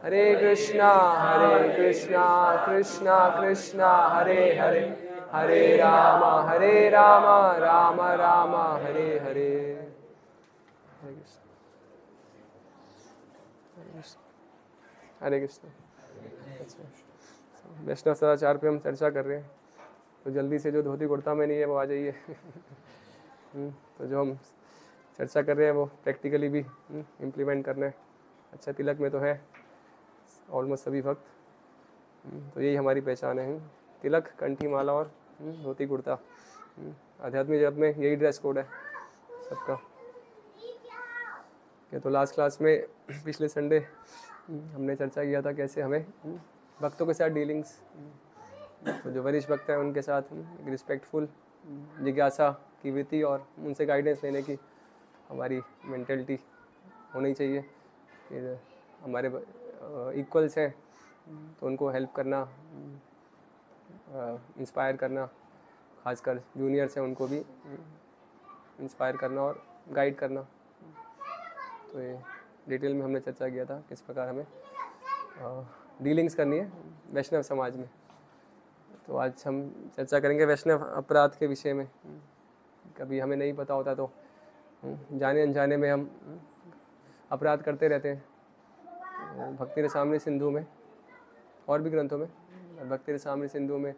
हरे कृष्णा कृष्णा कृष्णा हरे हरे, हरे राम राम राम हरे हरे। हरे कृष्ण हरे कृष्ण। अच्छा, वैष्णव सदाचार पे हम चर्चा कर रहे हैं, तो जल्दी से जो धोती कुर्ता में नहीं है वो आ जाइए। तो जो हम चर्चा कर रहे हैं वो प्रैक्टिकली भी इम्प्लीमेंट करना है। अच्छा, तिलक में तो है ऑलमोस्ट सभी भक्त, तो यही हमारी पहचान है। तिलक, कंठी माला और धोती कुर्ता। आध्यात्मिक जगत में यही ड्रेस कोड है सबका। तो लास्ट क्लास में पिछले संडे हमने चर्चा किया था कैसे हमें भक्तों के साथ डीलिंग्स, तो जो वरिष्ठ भक्त हैं उनके साथ एक रिस्पेक्टफुल जिज्ञासा की वृत्ति और उनसे गाइडेंस लेने की हमारी मेंटेलिटी होनी चाहिए। फिर हमारे इक्वल्स हैं तो उनको हेल्प करना, इंस्पायर करना, खासकर जूनियर्स हैं उनको भी इंस्पायर करना और गाइड करना। तो ये डिटेल में हमने चर्चा किया था किस प्रकार हमें डीलिंग्स करनी है वैष्णव समाज में। तो आज हम चर्चा करेंगे वैष्णव अपराध के विषय में। कभी हमें नहीं पता होता तो जाने अनजाने में हम अपराध करते रहते हैं। भक्ति रसामृत सिंधु में और भी ग्रंथों में, भक्ति रसामृत सिंधु में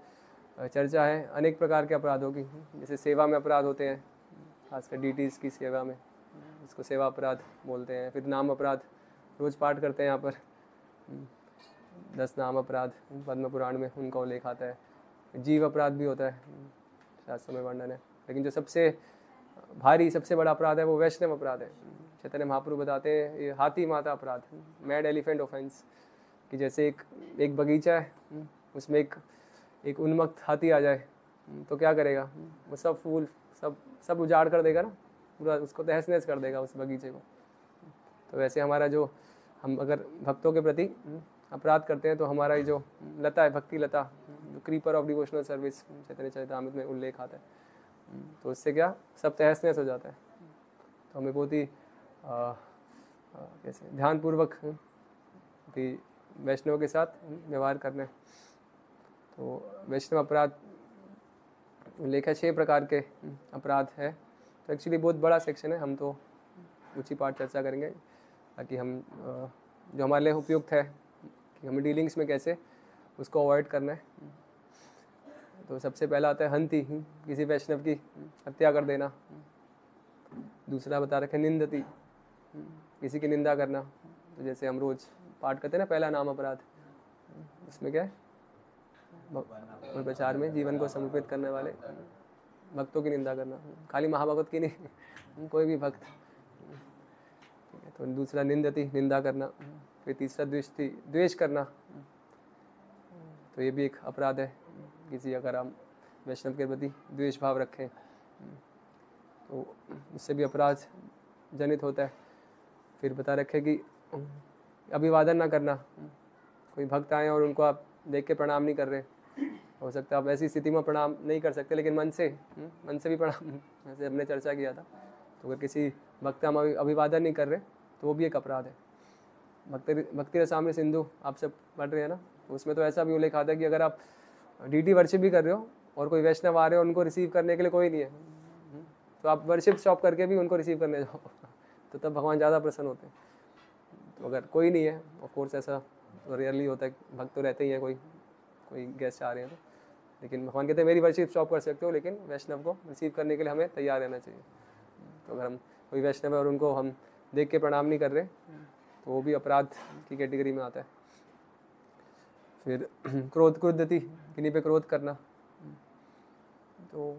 चर्चा है अनेक प्रकार के अपराधों की। जैसे सेवा में अपराध होते हैं, खासकर डीटीज़ की सेवा में, इसको सेवा अपराध बोलते हैं। फिर नाम अपराध, रोज़ पाठ करते हैं यहाँ पर 10 नाम अपराध पद्म पुराण में उनका उल्लेख आता है। जीव अपराध भी होता है, शास्त्रों में वर्णन है। लेकिन जो सबसे भारी, सबसे बड़ा अपराध है वो वैष्णव अपराध है। चैतन्य महाप्रभु बताते हैं ये हाथी माता अपराध, मैड एलिफेंट ऑफेंस, कि जैसे एक बगीचा है, उसमें एक उन्मत्त हाथी आ जाए तो क्या करेगा, वो सब फूल सब उजाड़ कर देगा ना, पूरा उसको तहस नहस कर देगा उस बगीचे को। तो वैसे हमारा जो, हम अगर भक्तों के प्रति अपराध करते हैं तो हमारा ये जो लता है, भक्ति लता, जो क्रीपर ऑफ डिवोशनल सर्विस चैतन्य चरितामृत में उल्लेख आता है, तो उससे क्या सब तहस नहस हो जाता है। तो हमें बहुत ही कैसे ध्यानपूर्वक वैष्णव के साथ व्यवहार करना है। तो वैष्णव अपराध उल्लेख है 6 प्रकार के अपराध है। तो एक्चुअली बहुत बड़ा सेक्शन है, हम तो ऊँची पाठ चर्चा करेंगे ताकि हम जो हमारे लिए उपयुक्त है कि हमें डीलिंग्स में कैसे उसको अवॉइड करना है। तो सबसे पहला आता है हंति, किसी वैष्णव की हत्या कर देना। दूसरा बता रखे निंदति, किसी की निंदा करना। तो जैसे हम रोज पाठ करते हैं ना पहला नाम अपराध, उसमें क्या है, प्रचार में जीवन को समर्पित करने वाले भक्तों की निंदा करना, खाली महाभगवत की नहीं, कोई भी भक्त। तो दूसरा निंदति, निंदा करना। फिर तीसरा द्वेषति, द्वेष करना, तो ये भी एक अपराध है। किसी अगर हम वैष्णव के प्रति द्वेष भाव रखें तो उससे भी अपराध जनित होता है। फिर बता रखे कि अभिवादन ना करना, कोई भक्त आए और उनको आप देख के प्रणाम नहीं कर रहे, हो सकता है आप ऐसी स्थिति में प्रणाम नहीं कर सकते, लेकिन मन से भी प्रणाम, जैसे हमने चर्चा किया था। तो अगर किसी भक्त का हम अभिवादन नहीं कर रहे तो वो भी एक अपराध है। भक्ति रसामृत सिंधु आप सब पढ़ रहे हैं ना, तो उसमें तो ऐसा भी उल्लेख आता है कि अगर आप डीटी वर्शिप भी कर रहे हो और कोई वैष्णव आ रहे हो, उनको रिसीव करने के लिए कोई नहीं है, तो आप वर्शिप स्टॉप करके भी उनको रिसीव करने जाओ, तो तब भगवान ज़्यादा प्रसन्न होते हैं। तो अगर कोई नहीं है, ऑफ कोर्स ऐसा रेयरली होता है, भक्त तो रहते ही हैं, कोई गेस्ट आ रहे हैं तो, लेकिन भगवान कहते हैं मेरी वर्शिप स्टॉप कर सकते हो, लेकिन वैष्णव को रिसीव करने के लिए हमें तैयार रहना चाहिए। तो अगर हम कोई वैष्णव है और उनको हम देख के प्रणाम नहीं कर रहे तो वो भी अपराध की कैटेगरी में आता है। फिर क्रोधति, किन्हीं पे क्रोध करना, तो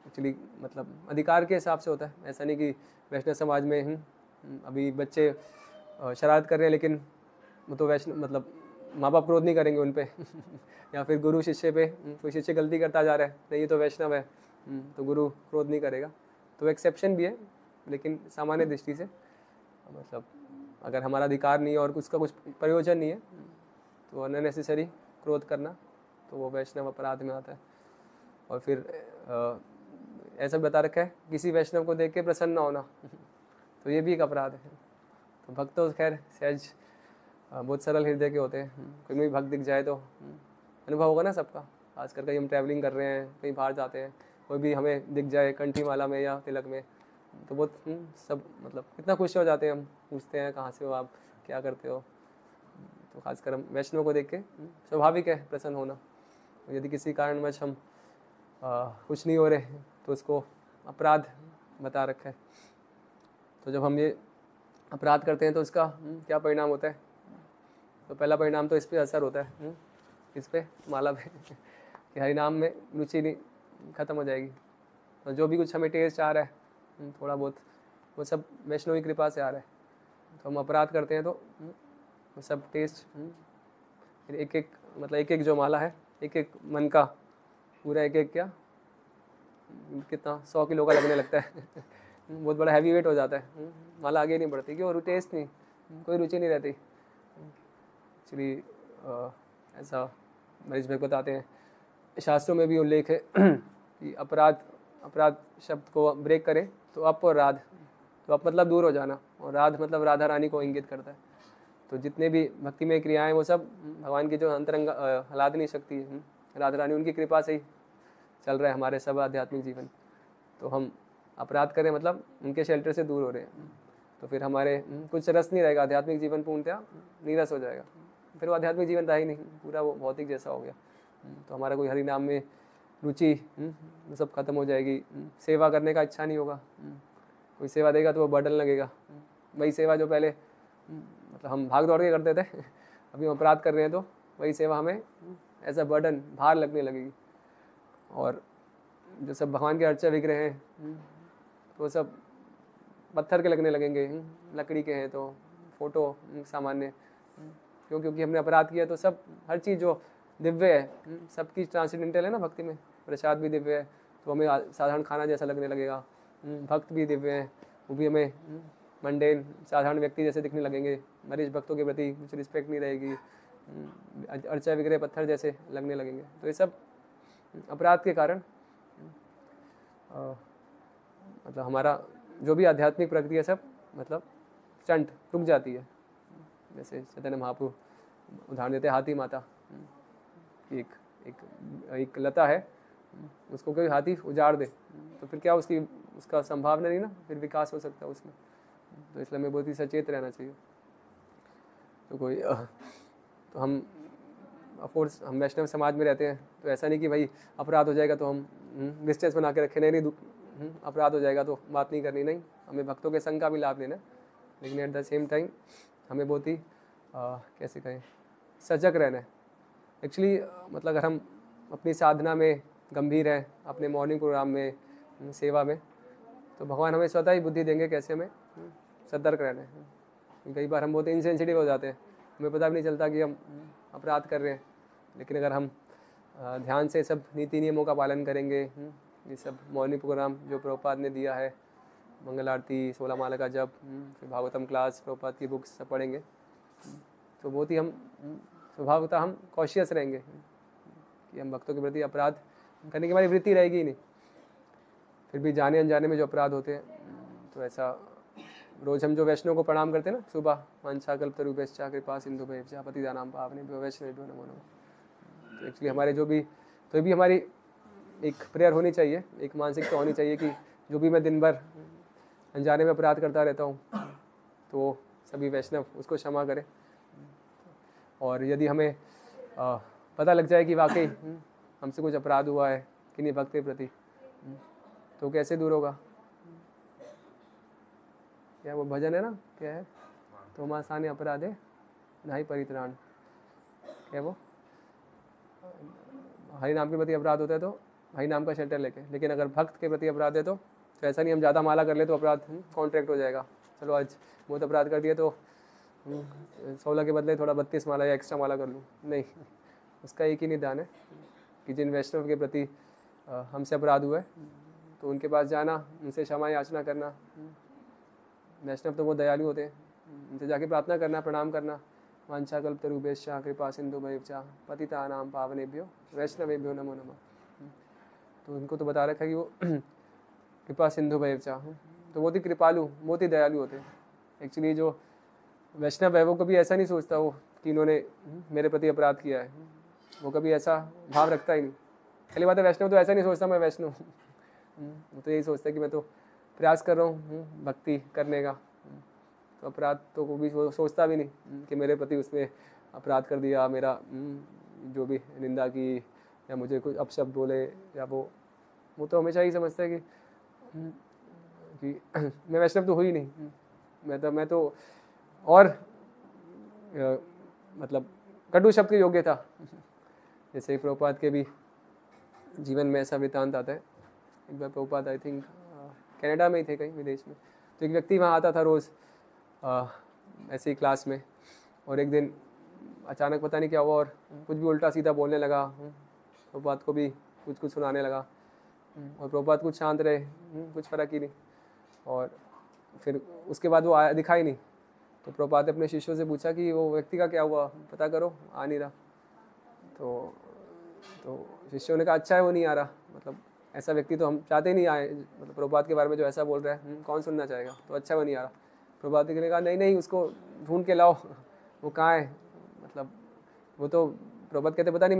एक्चुअली मतलब अधिकार के हिसाब से होता है। ऐसा नहीं कि वैष्णव समाज में अभी बच्चे शरारत कर रहे हैं लेकिन वो तो वैष्णव मतलब माँ बाप क्रोध नहीं करेंगे उन पे या फिर गुरु शिष्य पे, कोई शिष्य गलती करता जा रहा है, नहीं ये तो वैष्णव है तो गुरु क्रोध नहीं करेगा। तो एक्सेप्शन भी है, लेकिन सामान्य दृष्टि से मतलब अगर हमारा अधिकार नहीं है और उसका कुछ प्रयोजन नहीं है तो अननेसेसरी क्रोध करना तो वो वैष्णव अपराध में आता है। और फिर ऐसा बता रखा है किसी वैष्णव को देख के प्रसन्न होना, तो ये भी एक अपराध है। तो भक्त तो खैर सहज बहुत सरल हृदय के होते हैं। कोई भी भक्त दिख जाए तो अनुभव होगा ना सबका, खासकर कहीं हम ट्रैवलिंग कर रहे हैं, कहीं बाहर जाते हैं, कोई भी हमें दिख जाए कंठी माला में या तिलक में, तो बहुत सब मतलब कितना खुश हो जाते हैं हम, पूछते हैं कहाँ से हो आप, क्या करते हो। तो खासकर हम वैष्णव को देख के स्वाभाविक है प्रसन्न होना। यदि किसी कारणवश हम कुछ नहीं हो रहे तो उसको अपराध बता रखा है। तो जब हम ये अपराध करते हैं तो इसका क्या परिणाम होता है? तो पहला परिणाम तो इस पे असर होता है, इस पे माला पे कि हरि नाम में रुचि नहीं खत्म हो जाएगी। और जो भी कुछ हमें टेस्ट आ रहा है थोड़ा बहुत, वो सब वैष्णव की कृपा से आ रहा है। तो हम अपराध करते हैं तो वो सब टेस्ट एक एक मतलब एक एक जो माला है, एक एक मन का पूरा एक एक क्या कितना 100 किलो का लगने लगता है बहुत बड़ा हैवी वेट हो जाता है। माला आगे नहीं बढ़ती क्यों? टेस्ट नहीं, कोई रुचि नहीं रहती। एक्चुअली ऐसा मरीज भाई बताते हैं, शास्त्रों में भी उल्लेख है कि अपराध शब्द को ब्रेक करें तो अप और राध, तो अप मतलब दूर हो जाना और राध मतलब राधा रानी को इंगित करता है। तो जितने भी भक्ति में क्रियाएं वो सब भगवान की जो अंतरंग हलादनी शक्ति है, राधा रानी, उनकी कृपा से ही चल रहा है हमारे सब आध्यात्मिक जीवन। तो हम अपराध करें मतलब उनके शेल्टर से दूर हो रहे हैं, तो फिर हमारे कुछ रस नहीं रहेगा, आध्यात्मिक जीवन पूर्णतया नीरस हो जाएगा। फिर वो आध्यात्मिक जीवन रहा ही नहीं, पूरा वो भौतिक जैसा हो गया। तो हमारा कोई हरि नाम में रुचि सब खत्म हो जाएगी। सेवा करने का इच्छा नहीं होगा, कोई सेवा देगा तो वो बर्डन लगेगा। वही सेवा जो पहले मतलब हम भाग दौड़ के करते थे अभी हम अपराध कर रहे हैं तो वही सेवा हमें एज अ बर्डन भार लगने लगेगी। और जो सब भगवान के अर्चा विग्रह हैं तो सब पत्थर के लगने लगेंगे, लकड़ी के हैं तो फोटो सामान्य, क्योंकि हमने अपराध किया। तो सब हर चीज़ जो दिव्य है सबकी ट्रांसेंडेंटल है ना, भक्ति में प्रसाद भी दिव्य है तो हमें साधारण खाना जैसा लगने लगेगा। भक्त भी दिव्य है, वो भी हमें मंडेन साधारण व्यक्ति जैसे दिखने लगेंगे। मरीज भक्तों के प्रति कुछ रिस्पेक्ट नहीं रहेगी, अर्चा विग्रह पत्थर जैसे लगने लगेंगे। तो ये सब अपराध के कारण मतलब हमारा जो भी आध्यात्मिक प्रक्रिया सब मतलब चंट रुक जाती है। जैसे चैतन्य महाप्रभु उदाहरण देते हैं हाथी माता, एक लता है, उसको कोई हाथी उजाड़ दे तो फिर क्या उसका संभावना नहीं ना, फिर विकास हो सकता है उसमें। तो इसलिए हमें बहुत ही सचेत रहना चाहिए। तो हम ऑफकोर्स हम वैष्णव समाज में रहते हैं, तो ऐसा नहीं कि भाई अपराध हो जाएगा तो हम डिस्टेंस बना के रखें, नहीं अपराध हो जाएगा तो बात नहीं करनी, नहीं, हमें भक्तों के संग का भी लाभ लेना। लेकिन एट द सेम टाइम हमें बहुत ही कैसे कहें सजग रहना है। एक्चुअली मतलब अगर हम अपनी साधना में गंभीर हैं, अपने मॉर्निंग प्रोग्राम में, सेवा में, तो भगवान हमें स्वतः ही बुद्धि देंगे कैसे हमें सतर्क रहना है। कई बार हम बहुत इनसेंसिटिव हो जाते हैं, हमें पता भी नहीं चलता कि हम अपराध कर रहे हैं। लेकिन अगर हम ध्यान से सब नीति नियमों का पालन करेंगे, ये सब मॉर्निंग प्रोग्राम जो प्रभुपाद ने दिया है, मंगल आरती, 16 माला का जप, फिर भागवतम क्लास, प्रभुपाद की बुक्स सब पढ़ेंगे, तो बहुत ही हम स्वभावतः हम कॉशियस रहेंगे कि हम भक्तों के प्रति अपराध करने की हमारी वृत्ति रहेगी ही नहीं। फिर भी जाने अनजाने में जो अपराध होते हैं, तो ऐसा रोज हम जो वैष्णव को प्रणाम करते हैं ना सुबह, वांछा कल्पतरुभ्यश्च कृपा सिंधुभ्यश्च पतितानां पावनेभ्यो वैष्णवेभ्यो नमो नमः। तो एक्चुअली हमारे जो भी तो भी हमारी एक प्रेयर होनी चाहिए, एक मानसिकता होनी चाहिए कि जो भी मैं दिन भर अनजाने में अपराध करता रहता हूँ तो सभी वैष्णव उसको क्षमा करें। और यदि हमें पता लग जाए कि वाकई हमसे कुछ अपराध हुआ है किन्हीं भक्त के प्रति, तो कैसे दूर होगा? क्या वो भजन है ना, क्या है, तो मासाने अपराधे नहीं परित्राण, क्या वो हरि नाम के प्रति अपराध होता है तो हरि नाम का शेल्टर लेके। लेकिन अगर भक्त के प्रति अपराध है तो ऐसा नहीं हम ज़्यादा माला कर ले तो अपराध कॉन्ट्रैक्ट हो जाएगा, चलो आज बहुत अपराध कर दिया तो 16 के बदले थोड़ा 32 माला या एक्स्ट्रा माला कर लूँ, नहीं, उसका एक ही निदान है कि जिन वैष्णव के प्रति हमसे अपराध हुआ है तो उनके पास जाना, उनसे क्षमा याचना करना। वैष्णव तो बहुत दयालु होते हैं, उनसे जाके प्रार्थना करना, प्रणाम करना, वांछा कल्पतरुभ्यश्च कृपा सिंधुभ्यश्च पतितानां पावनेभ्यो वैष्णवेभ्यो नमो नमः। तो उनको तो बता रखा है कि वो कृपा सिंधुभ्यश्च, तो बहुत ही कृपालु, बहुत ही दयालु होते हैं। एक्चुअली जो वैष्णव है वो कभी ऐसा नहीं सोचता वो कि इन्होंने मेरे प्रति अपराध किया है, वो कभी ऐसा भाव रखता ही नहीं। पहली बात है वैष्णव तो ऐसा नहीं सोचता मैं वैष्णव हूँ, वो तो यही सोचता है कि मैं तो प्रयास कर रहा हूँ भक्ति करने का, तो अपराध तो वो भी सोचता भी नहीं कि मेरे प्रति उसने अपराध कर दिया, मेरा जो भी निंदा की या मुझे कुछ अपशब्द बोले या वो तो हमेशा ही समझता है कि मैं वैष्णव तो हुई नहीं, मैं तो और मतलब कटु शब्द के योग्य था। जैसे प्रभुपाद के भी जीवन में ऐसा वृत्तांत आता है। एक बार प्रभुपाद आई थिंक कनाडा में ही थे, कहीं विदेश में, तो एक व्यक्ति वहाँ आता था रोज़ ऐसे ही क्लास में, और एक दिन अचानक पता नहीं क्या हुआ और कुछ भी उल्टा सीधा बोलने लगा, प्रभुपाद को भी कुछ कुछ सुनाने लगा, और प्रभुपाद कुछ शांत रहे, कुछ फ़र्क ही नहीं। और फिर उसके बाद वो आया, दिखा ही नहीं। तो प्रभुपाद ने अपने शिष्यों से पूछा कि वो व्यक्ति का क्या हुआ, पता करो, आ नहीं रहा। तो शिष्यों ने कहा अच्छा है वो नहीं आ रहा, मतलब ऐसा व्यक्ति तो हम चाहते ही नहीं आए, मतलब प्रभुपाद के बारे में जो ऐसा बोल रहा है कौन सुनना चाहेगा, तो अच्छा वो नहीं आ रहा। प्रभुपाद ने कहा नहीं उसको ढूंढ के लाओ, वो कहाँ है, मतलब वो तो प्रभुपाद कहते पता नहीं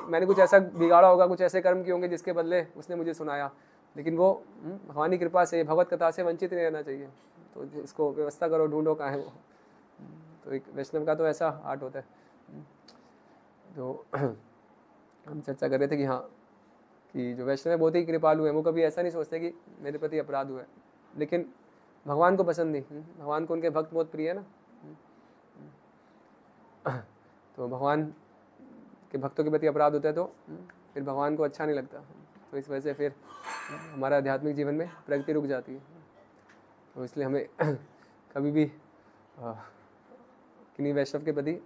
मैंने कुछ ऐसा बिगाड़ा होगा, कुछ ऐसे कर्म किए होंगे जिसके बदले उसने मुझे सुनाया, लेकिन वो भगवान की कृपा से, भगवत कथा से वंचित नहीं रहना चाहिए, तो इसको व्यवस्था करो, ढूंढो कहाँ है वो। तो एक वैष्णव का तो ऐसा आर्ट होता है। तो हम चर्चा कर रहे थे कि हाँ, कि जो वैष्णव है बहुत ही कृपालु है, वो कभी ऐसा नहीं सोचते कि मेरे प्रति अपराध हुआ है, लेकिन भगवान को पसंद नहीं, भगवान को उनके भक्त बहुत प्रिय है ना, तो भगवान के भक्तों के प्रति अपराध होता है तो फिर भगवान को अच्छा नहीं लगता, तो इस वजह से फिर हमारा आध्यात्मिक जीवन में प्रगति रुक जाती है। तो इसलिए हमें कभी भी किन्हीं वैष्णव के प्रति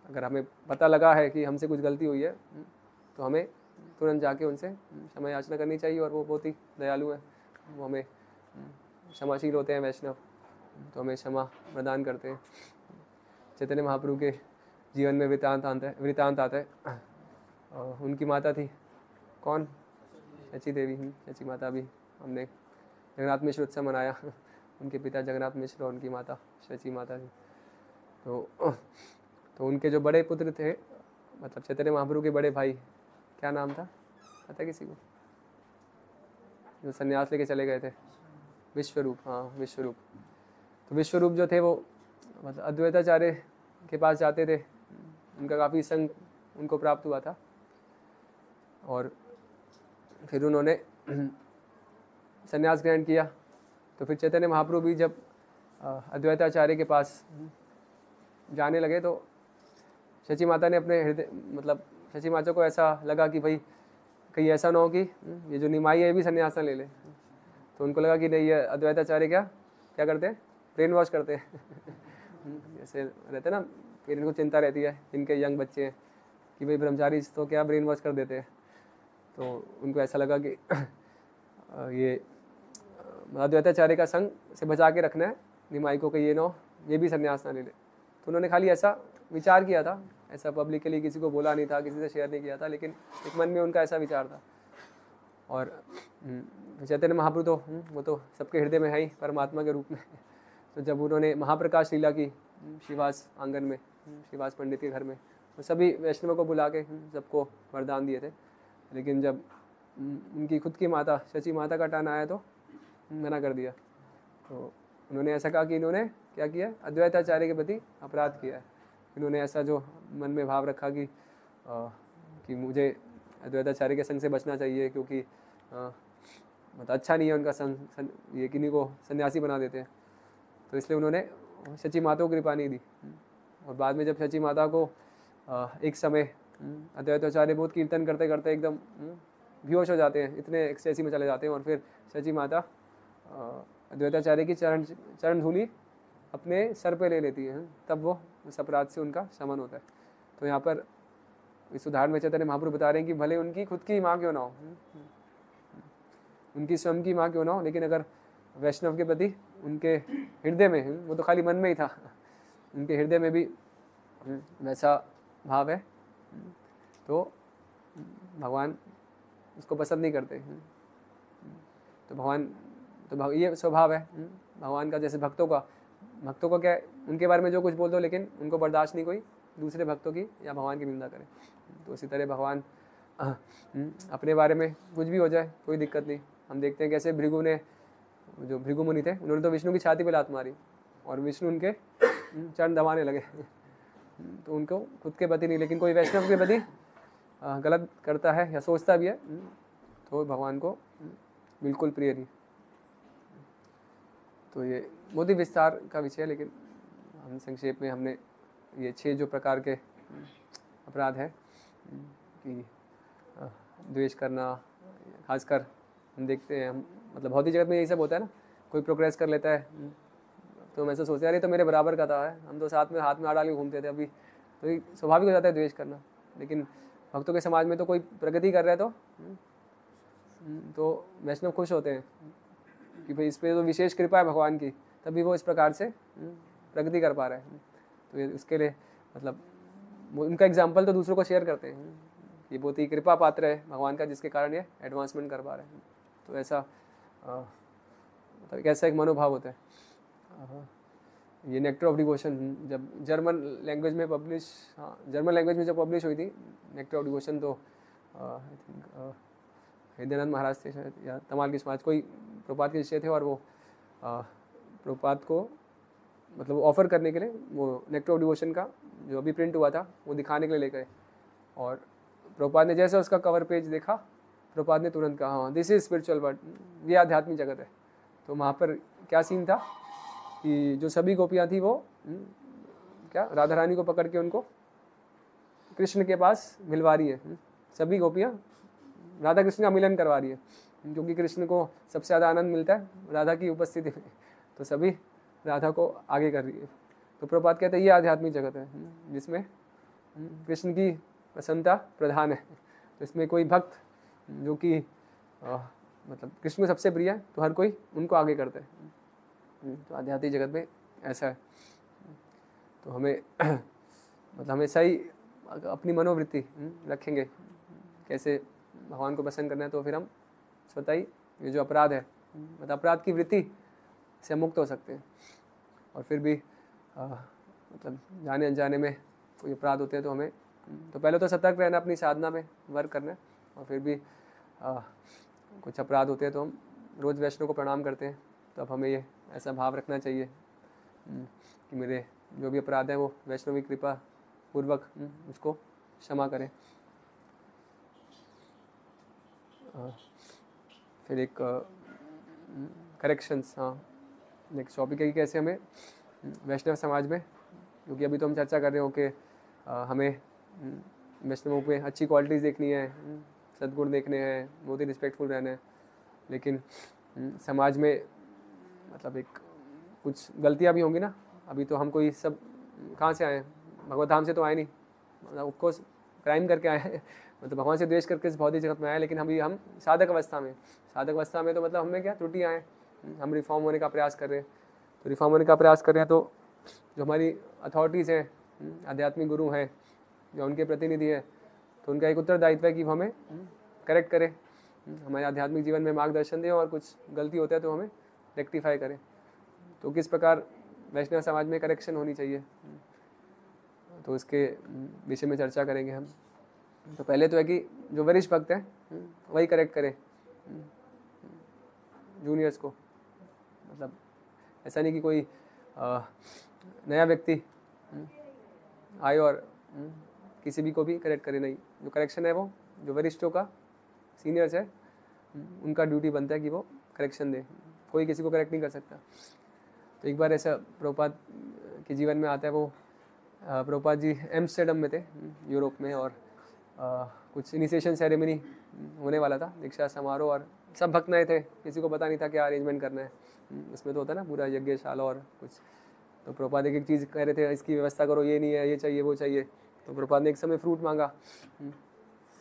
अगर हमें पता लगा है कि हमसे कुछ गलती हुई है तो हमें तुरंत जाके उनसे क्षमा याचना करनी चाहिए, और वो बहुत ही दयालु है, वो हमें क्षमाशील होते हैं वैष्णव, तो हमें क्षमा प्रदान करते हैं। चैतन्य महाप्रभु के जीवन में वृत्तांत आता है, उनकी माता थी कौन, शची देवी, शची माता भी हमने जगन्नाथ मिश्र उत्सव मनाया, उनके पिता जगन्नाथ मिश्र और उनकी माता शची माता थी। तो उनके जो बड़े पुत्र थे, मतलब चैतन्य महाप्रभु के बड़े भाई, क्या नाम था पता है किसी को, जो सन्यास लेके चले गए थे, विश्वरूप, हाँ विश्वरूप। तो विश्वरूप जो थे वो मतलब अद्वैताचार्य के पास जाते थे, उनका काफ़ी संग उनको प्राप्त हुआ था, और फिर उन्होंने संन्यास ग्रहण किया। तो फिर चैतन्य महाप्रभु भी जब अद्वैताचार्य के पास जाने लगे तो शची माता ने अपने हृदय, मतलब शची माता को ऐसा लगा कि भाई कहीं ऐसा ना हो कि ये जो निमाई है ये भी संन्यास ना ले ले, तो उनको लगा कि नहीं ये अद्वैताचार्य क्या करते हैं, ब्रेन वॉश करते हैं जैसे रहते ना, फिर इनको चिंता रहती है, इनके यंग बच्चे हैं कि भाई ब्रह्मचारी तो क्या ब्रेन वॉश कर देते हैं, तो उनको ऐसा लगा कि ये अद्वैताचार्य का संग से बचा के रखना है निमाई को, कि ये भी संन्यास ना ले ले। तो उन्होंने खाली ऐसा विचार किया था, ऐसा पब्लिकली किसी को बोला नहीं था, किसी से शेयर नहीं किया था, लेकिन एक मन में उनका ऐसा विचार था। और चैतन्य महाप्रभु तो वो तो सबके हृदय में है ही परमात्मा के रूप में। तो जब उन्होंने महाप्रकाश लीला की शिवास आंगन में, शिवास पंडित के घर में, तो सभी वैष्णवों को बुला के सबको वरदान दिए थे, लेकिन जब उनकी खुद की माता शची माता का टर्न आया तो मना कर दिया। तो उन्होंने ऐसा कहा कि इन्होंने क्या किया, अद्वैताचार्य के प्रति अपराध किया है। इन्होंने ऐसा जो मन में भाव रखा कि मुझे अद्वैताचार्य के संग से बचना चाहिए, क्योंकि मतलब अच्छा नहीं है उनका संग, ये किन्हीं को सन्यासी बना देते हैं। तो इसलिए उन्होंने शची माता को कृपा नहीं दी। और बाद में जब शची माता को एक समय अद्वैताचार्य बहुत कीर्तन करते करते एकदम बेहोश हो जाते हैं, इतने एक्सटेसी में चले जाते हैं, और फिर शची माता अद्वैताचार्य की चरण धूलि अपने सर पे ले लेती है, तब वो उस अपराध से उनका शमन होता है। तो यहाँ पर इस उदाहरण में चैतन्य महाप्रभु बता रहे हैं कि भले उनकी खुद की माँ क्यों ना हो, उनकी स्वयं की माँ क्यों ना हो, लेकिन अगर वैष्णव के प्रति उनके हृदय में, वो तो खाली मन में ही था, उनके हृदय में भी वैसा भाव है, तो भगवान उसको पसंद नहीं करते। तो भगवान, तो ये स्वभाव है भगवान का, जैसे भक्तों का भक्तों को क्या है, उनके बारे में जो कुछ बोल दो, लेकिन उनको बर्दाश्त नहीं कोई दूसरे भक्तों की या भगवान की निंदा करे। तो उसी तरह भगवान अपने बारे में कुछ भी हो जाए कोई दिक्कत नहीं। हम देखते हैं कैसे भृगु ने, जो भृगु मुनि थे, उन्होंने तो विष्णु की छाती पे लात मारी और विष्णु उनके चरण दबाने लगे। तो उनको खुद के प्रति नहीं, लेकिन कोई वैष्णव के प्रति गलत करता है या सोचता भी है तो भगवान को बिल्कुल प्रिय नहीं। तो ये बहुत ही विस्तार का विषय है, लेकिन हम संक्षेप में हमने ये 6 जो प्रकार के अपराध है कि द्वेष करना, खासकर हम देखते हैं, हम मतलब भौतिक जगत में यही सब होता है ना। कोई प्रोग्रेस कर लेता है तो हम ऐसा सोचते हैं अरे तो मेरे बराबर का था, हम तो साथ में हाथ में हाथ डाल के घूमते थे अभी, तो ये स्वाभाविक हो जाता है द्वेष करना। लेकिन भक्तों के समाज में तो कोई प्रगति कर रहा है तो वैष्णव खुश होते हैं कि भाई इस पर तो विशेष कृपा है भगवान की, तभी वो इस प्रकार से प्रगति कर पा रहा है। तो ये उसके लिए मतलब उनका एग्जाम्पल तो दूसरों को शेयर करते हैं, ये बहुत ही कृपा पात्र है भगवान का, जिसके कारण ये एडवांसमेंट कर पा रहे हैं। तो ऐसा मतलब ऐसा एक मनोभाव होता है। ये नेक्टर ऑफ डिवोशन जब जर्मन लैंग्वेज में पब्लिश, जर्मन लैंग्वेज में जब पब्लिश हुई थी नेक्टर ऑफ डिवोशन, तो आई थिंक हैदराबाद महाराज थे शायद, या तमाल के समाज कोई प्रभुपाद के शिष्य थे, और वो प्रभुपाद को मतलब ऑफर करने के लिए वो नेक्टर ऑफ डिवोशन का जो अभी प्रिंट हुआ था वो दिखाने के लिए ले गए। और प्रभुपाद ने जैसे उसका कवर पेज देखा, प्रभुपाद ने तुरंत कहा हाँ दिस इज स्पिरिचुअल वर्ल्ड, ये आध्यात्मिक जगत है। तो वहाँ पर क्या सीन था कि जो सभी गोपियाँ थी वो क्या राधा रानी को पकड़ के उनको कृष्ण के पास मिलवा रही है। सभी गोपियाँ राधा कृष्ण का मिलन करवा रही है, क्योंकि कृष्ण को सबसे ज़्यादा आनंद मिलता है राधा की उपस्थिति में, तो सभी राधा को आगे कर रही है। तो प्रभुपाद कहते हैं ये आध्यात्मिक जगत है जिसमें कृष्ण की प्रसन्नता प्रधान है। तो इसमें कोई भक्त जो कि मतलब कृष्ण को सबसे प्रिय है तो हर कोई उनको आगे करता है। तो आध्यात्मिक जगत में ऐसा है। तो हमें मतलब हमेशा ही अपनी मनोवृत्ति रखेंगे कैसे भगवान को पसंद करना है, तो फिर हम स्वतः ही ये जो अपराध है मतलब अपराध की वृत्ति से मुक्त हो सकते हैं। और फिर भी मतलब जाने अनजाने में कोई अपराध होते हैं तो हमें तो पहले तो सतर्क रहना, अपनी साधना में वर्क करना है। और फिर भी कुछ अपराध होते हैं तो हम रोज़ वैष्णव को प्रणाम करते हैं, तो अब हमें ये ऐसा भाव रखना चाहिए कि मेरे जो भी अपराध है वो वैष्णव की कृपा पूर्वक उसको क्षमा करें। फिर एक करेक्शंस, नेक्स्ट टॉपिक है कि कैसे हमें वैष्णव समाज में, क्योंकि अभी तो हम चर्चा कर रहे हो कि हमें वैष्णवों पे अच्छी क्वालिटीज़ देखनी है, सद्गुण देखने हैं, बहुत ही रिस्पेक्टफुल रहना है, लेकिन समाज में मतलब एक कुछ गलतियाँ भी होंगी ना। अभी तो हम कोई सब कहाँ से आए, भगवत धाम से तो आए नहीं, मतलब ऑफकोर्स क्राइम करके आए हैं, मतलब भगवान से द्वेष करके इस भौतिक जगत में आए, लेकिन अभी हम साधक अवस्था में तो मतलब हमें क्या त्रुटियाँ हैं, हम रिफॉर्म होने का प्रयास कर रहे हैं। तो रिफॉर्म होने का प्रयास कर रहे हैं तो जो हमारी अथॉरिटीज़ हैं, आध्यात्मिक गुरु हैं, जो उनके प्रतिनिधि है, तो उनका एक उत्तरदायित्व है कि वो हमें करेक्ट करें, हमारे आध्यात्मिक जीवन में मार्गदर्शन दें, और कुछ गलती होता है तो हमें रेक्टिफाई करें। तो किस प्रकार वैष्णव समाज में करेक्शन होनी चाहिए, तो इसके विषय में चर्चा करेंगे हम। तो पहले तो है कि जो वरिष्ठ भक्त हैं वही करेक्ट करें जूनियर्स को, मतलब ऐसा नहीं कि कोई नया व्यक्ति आए और किसी भी को भी करेक्ट करे, नहीं। जो करेक्शन है वो जो वरिष्ठों का, सीनियर्स है, उनका ड्यूटी बनता है कि वो करेक्शन दे, कोई किसी को करेक्ट नहीं कर सकता। तो एक बार ऐसा प्रभुपाद के जीवन में आता है, वो प्रभुपाद जी एम्स्टर्डम में थे यूरोप में, और कुछ इनिशिएशन सेरेमनी होने वाला था, दीक्षा समारोह, और सब भक्त नए थे, किसी को पता नहीं था क्या अरेंजमेंट करना है। उसमें तो होता है ना पूरा यज्ञशाला और कुछ, तो प्रभुपाद एक चीज़ कह रहे थे, इसकी व्यवस्था करो, ये नहीं है, ये चाहिए, वो चाहिए। तो प्रभुपाद ने एक समय फ्रूट मांगा,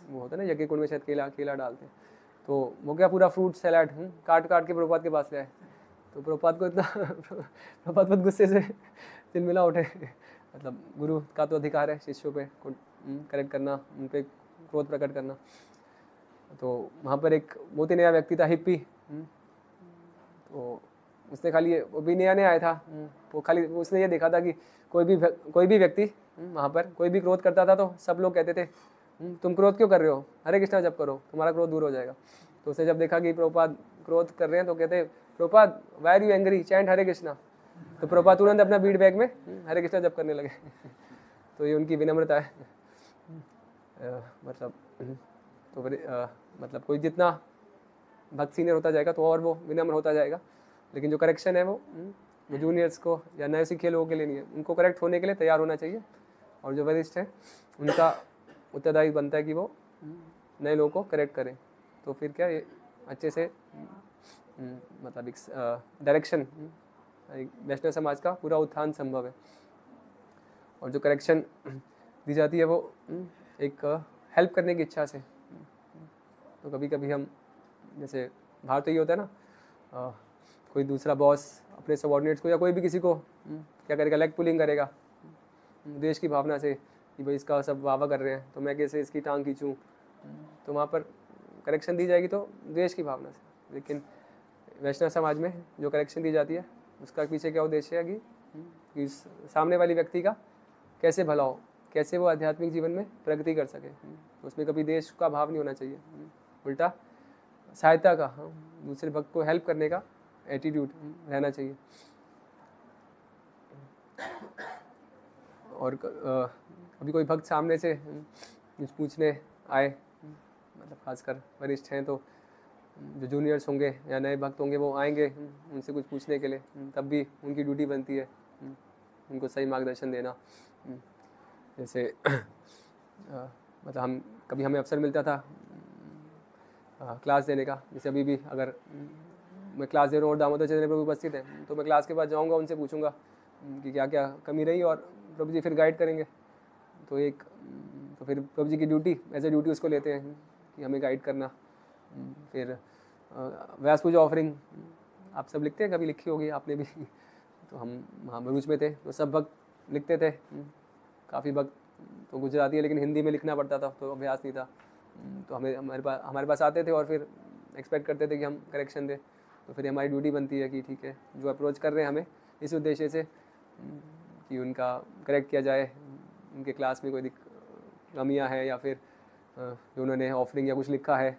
वो होता है ना यज्ञ कुंड में शायद केला डालते, तो वो क्या पूरा फ्रूट सैलाड काट के प्रभुपाद के पास ले आए। तो प्रभुपाद को इतना प्रभुपाद बहुत गुस्से से तिलमिला उठे, मतलब गुरु का तो अधिकार है शिष्यों पे करेक्ट करना, उन पर क्रोध प्रकट करना। तो वहाँ पर एक बहुत ही नया व्यक्ति था, हिप्पी, तो उसने खाली वो भी नया नया आया था, वो खाली उसने ये देखा था कि कोई भी व्यक्ति वहाँ पर कोई भी क्रोध करता था तो सब लोग कहते थे तुम क्रोध क्यों कर रहे हो, हरे कृष्णा जप करो तुम्हारा क्रोध दूर हो जाएगा। तो उसने जब देखा कि प्रभुपाद क्रोध कर रहे हैं तो कहते Prabhupada why are you angry, chant Hare Krishna. तो प्रभुपाद तुरंत अपना बीट बैग में हरे कृष्णा जप करने लगे। तो ये उनकी विनम्रता है। मतलब तो फिर मतलब कोई जितना भक्त सीनियर होता जाएगा तो और वो विनम्र होता जाएगा, लेकिन जो करेक्शन है वो जूनियर्स को या नए सीखे लोगों के लिए नहीं है, उनको करेक्ट होने के लिए तैयार होना चाहिए। और जो वरिष्ठ हैं उनका उत्तरदायी बनता है कि वो नए लोगों को करेक्ट करें। तो फिर क्या ये अच्छे से मतलब एक डायरेक्शन, वैष्णव समाज का पूरा उत्थान संभव है। और जो करेक्शन दी जाती है वो एक हेल्प करने की इच्छा से। तो कभी कभी हम जैसे बाहर तो ये होता है ना, कोई दूसरा बॉस अपने सबॉर्डिनेट्स को या कोई भी किसी को क्या करेगा, लेग पुलिंग करेगा देश की भावना से कि भाई इसका सब वाह कर रहे हैं तो मैं कैसे इसकी टांग खींचूं। तो वहाँ पर करेक्शन दी जाएगी तो देश की भावना से। लेकिन वैष्णव समाज में जो करेक्शन दी जाती है उसका पीछे क्या उद्देश्य है कि सामने वाली व्यक्ति का कैसे भला हो, कैसे वो आध्यात्मिक जीवन में प्रगति कर सके। तो उसमें कभी देश का भाव नहीं होना चाहिए, उल्टा सहायता का, दूसरे भक्त को हेल्प करने का एटीट्यूड रहना चाहिए। और अभी कोई भक्त सामने से कुछ पूछने आए, मतलब खासकर वरिष्ठ हैं तो जो जूनियर्स होंगे या नए भक्त होंगे वो आएंगे उनसे कुछ पूछने के लिए, तब भी उनकी ड्यूटी बनती है उनको सही मार्गदर्शन देना। जैसे मतलब हमें अवसर मिलता था क्लास देने का। जैसे अभी भी अगर मैं क्लास दे रहा हूँ और दामोदर चैतन्य प्रभु उपस्थित है तो मैं क्लास के बाद जाऊँगा, उनसे पूछूंगा कि क्या क्या कमी रही और प्रभु जी फिर गाइड करेंगे। तो फिर प्रभु जी की ड्यूटी एज ए ड्यूटी उसको लेते हैं कि हमें गाइड करना। फिर व्यास पूजा ऑफरिंग आप सब लिखते हैं, कभी लिखी होगी आपने भी। तो हम वहाँ भरूच में थे तो सब भक्त लिखते थे, काफ़ी भक्त तो गुजराती है लेकिन हिंदी में लिखना पड़ता था तो अभ्यास नहीं था। तो हमारे पास आते थे और फिर एक्सपेक्ट करते थे कि हम करेक्शन दें। तो फिर हमारी ड्यूटी बनती है कि ठीक है जो अप्रोच कर रहे हैं हमें इस उद्देश्य से कि उनका करेक्ट किया जाए, उनके क्लास में कोई कमियां हैं या फिर जो उन्होंने ऑफरिंग या कुछ लिखा है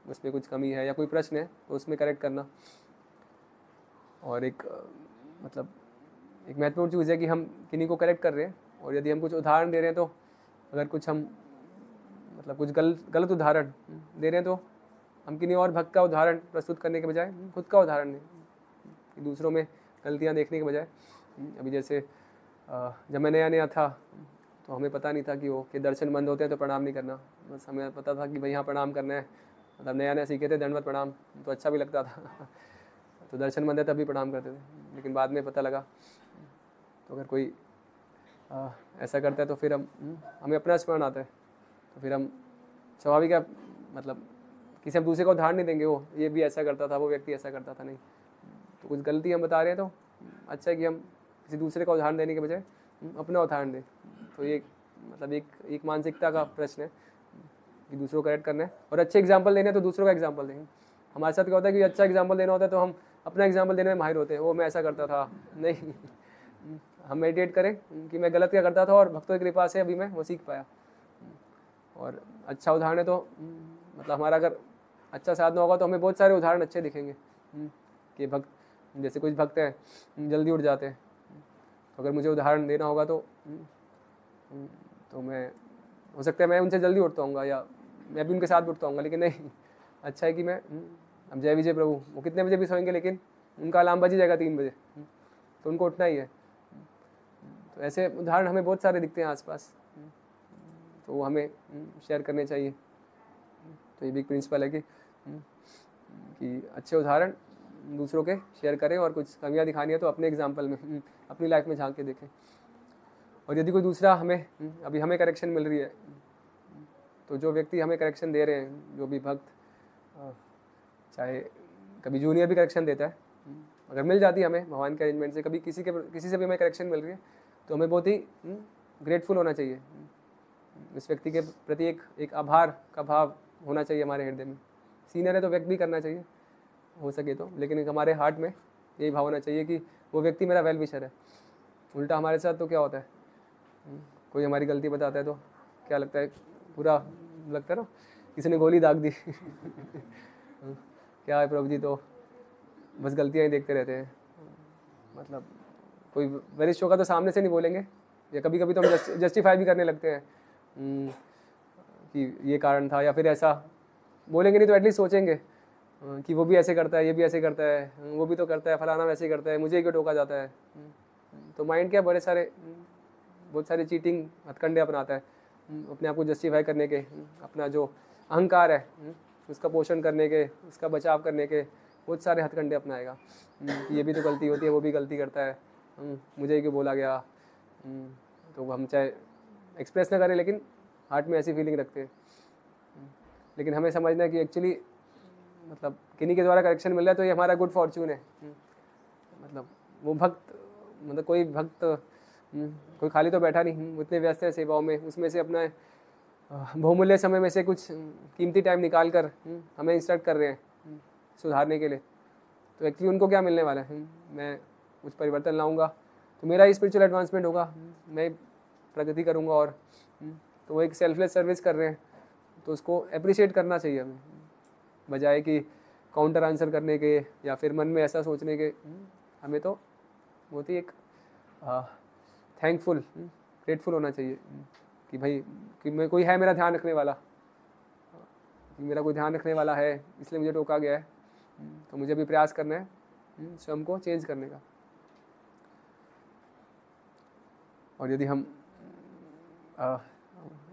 उसमें कुछ कमी है या कोई प्रश्न है तो उसमें करेक्ट करना। और एक महत्वपूर्ण चीज़ है कि हम किन्हीं को करेक्ट कर रहे हैं और यदि हम कुछ उदाहरण दे रहे हैं तो अगर कुछ हम कुछ गलत उदाहरण दे रहे हैं तो हम किन्हीं और भक्त का उदाहरण प्रस्तुत करने के बजाय खुद का उदाहरण दें, कि दूसरों में गलतियां देखने के बजाय। अभी जैसे जब मैं नया था तो हमें पता नहीं था कि दर्शन बंद होते हैं तो प्रणाम नहीं करना, बस हमें पता था कि भाई यहाँ प्रणाम करना है। मतलब नया सीखे थे दंडवत प्रणाम तो अच्छा भी लगता था तो दर्शन बंद है तब भी प्रणाम करते थे। लेकिन बाद में पता लगा तो अगर कोई ऐसा करता है तो फिर हमें अपना स्मरण आता है तो फिर हम स्वाभाविक है किसी हम दूसरे का उदाहरण नहीं देंगे वो ये भी ऐसा करता था, वो व्यक्ति ऐसा करता था, नहीं। तो कुछ गलती हम बता रहे हैं तो अच्छा है कि हम किसी दूसरे का उदाहरण देने के बजाय अपना उदाहरण दें। तो ये एक मानसिकता का प्रश्न है कि दूसरों को करेक्ट करना है और अच्छे एग्जाम्पल देने तो दूसरों का एग्जाम्पल देंगे। हमारे साथ क्या होता है कि अच्छा एग्जाम्पल देना होता है तो हम अपना एग्जाम्पल देने में माहिर होते हैं, वो मैं ऐसा करता था, नहीं। हम मेडिटेट करें कि मैं गलत क्या करता था और भक्तों की कृपा से अभी मैं वो सीख पाया। और अच्छा उदाहरण है तो हमारा अगर अच्छा साधना होगा तो हमें बहुत सारे उदाहरण अच्छे दिखेंगे कि भक्त जैसे कुछ भक्त हैं जल्दी उठ जाते हैं, तो अगर मुझे उदाहरण देना होगा तो मैं हो सकता है मैं उनसे जल्दी उठता हूँ या मैं भी उनके साथ उठता हूँ, लेकिन नहीं, अच्छा है कि मैं अब जय विजय प्रभु वो कितने बजे भी सोएंगे लेकिन उनका अलार्म बज जाएगा 3 बजे तो उनको उठना ही है। तो ऐसे उदाहरण हमें बहुत सारे दिखते हैं आसपास, तो वो हमें शेयर करने चाहिए। तो ये भी एक प्रिंसिपल है कि अच्छे उदाहरण दूसरों के शेयर करें और कुछ कमियां दिखानी है तो अपने एग्जाम्पल में अपनी लाइफ में झांक के देखें। और यदि कोई दूसरा अभी हमें करेक्शन मिल रही है तो जो व्यक्ति हमें करेक्शन दे रहे हैं, जो भी भक्त, चाहे कभी जूनियर भी करेक्शन देता है, अगर मिल जाती है हमें भगवान के अरेंजमेंट से, कभी किसी से भी हमें करेक्शन मिल रही है तो हमें बहुत ही ग्रेटफुल होना चाहिए। इस व्यक्ति के प्रति एक आभार का भाव होना चाहिए हमारे हृदय में। सीनियर है तो व्यक्त भी करना चाहिए हो सके तो, लेकिन हमारे हार्ट में यही भाव होना चाहिए कि वो व्यक्ति मेरा वेल विशर है। उल्टा हमारे साथ तो क्या होता है, कोई हमारी गलती बताता है तो क्या लगता है, पूरा लगता है ना किसी ने गोली दाग दी क्या है प्रभु जी, तो बस गलतियाँ ही देखते रहते हैं। मतलब कोई वरिष्ठ होगा तो सामने से नहीं बोलेंगे, या कभी कभी तो हम जस्टिफाई भी करने लगते हैं कि ये कारण था, या फिर ऐसा बोलेंगे नहीं तो एटलीस्ट सोचेंगे कि वो भी ऐसे करता है, ये भी ऐसे करता है, वो भी तो करता है, फलाना वैसे करता है, मुझे क्यों टोका जाता है। तो माइंड क्या बहुत सारे चीटिंग हथकंडे अपनाता है अपने आप को जस्टिफाई करने के, अपना जो अहंकार है उसका पोषण करने के, उसका बचाव करने के बहुत सारे हथकंडे अपनाएगा। ये भी तो गलती होती है, वो भी गलती करता है, मुझे क्यों बोला गया। तो हम चाहे एक्सप्रेस ना करें लेकिन हार्ट में ऐसी फीलिंग रखते हैं। लेकिन हमें समझना है कि एक्चुअली मतलब किन्हीं के द्वारा करेक्शन मिल रहा है तो ये हमारा गुड फॉर्चून है। मतलब वो भक्त, मतलब कोई भक्त कोई खाली तो बैठा नहीं, उतने व्यस्त है सेवाओं में, उसमें से अपना बहुमूल्य समय में से कुछ कीमती टाइम निकाल कर हमें इंस्ट्रक्ट कर रहे हैं सुधारने के लिए। तो एक्चुअली उनको क्या मिलने वाला है, मैं कुछ परिवर्तन लाऊंगा तो मेरा ही स्पिरिचुअल एडवांसमेंट होगा, मैं प्रगति करूंगा। और तो वो एक सेल्फलेस सर्विस कर रहे हैं, तो उसको अप्रिशिएट करना चाहिए हमें, बजाय कि काउंटर आंसर करने के या फिर मन में ऐसा सोचने के। हमें तो बहुत ही एक थैंकफुल ग्रेटफुल होना चाहिए कि भाई कि मैं कोई है मेरा ध्यान रखने वाला, कि मेरा कोई ध्यान रखने वाला है, इसलिए मुझे टोका गया है, तो मुझे भी प्रयास करना है स्वयं को चेंज करने का। और यदि हम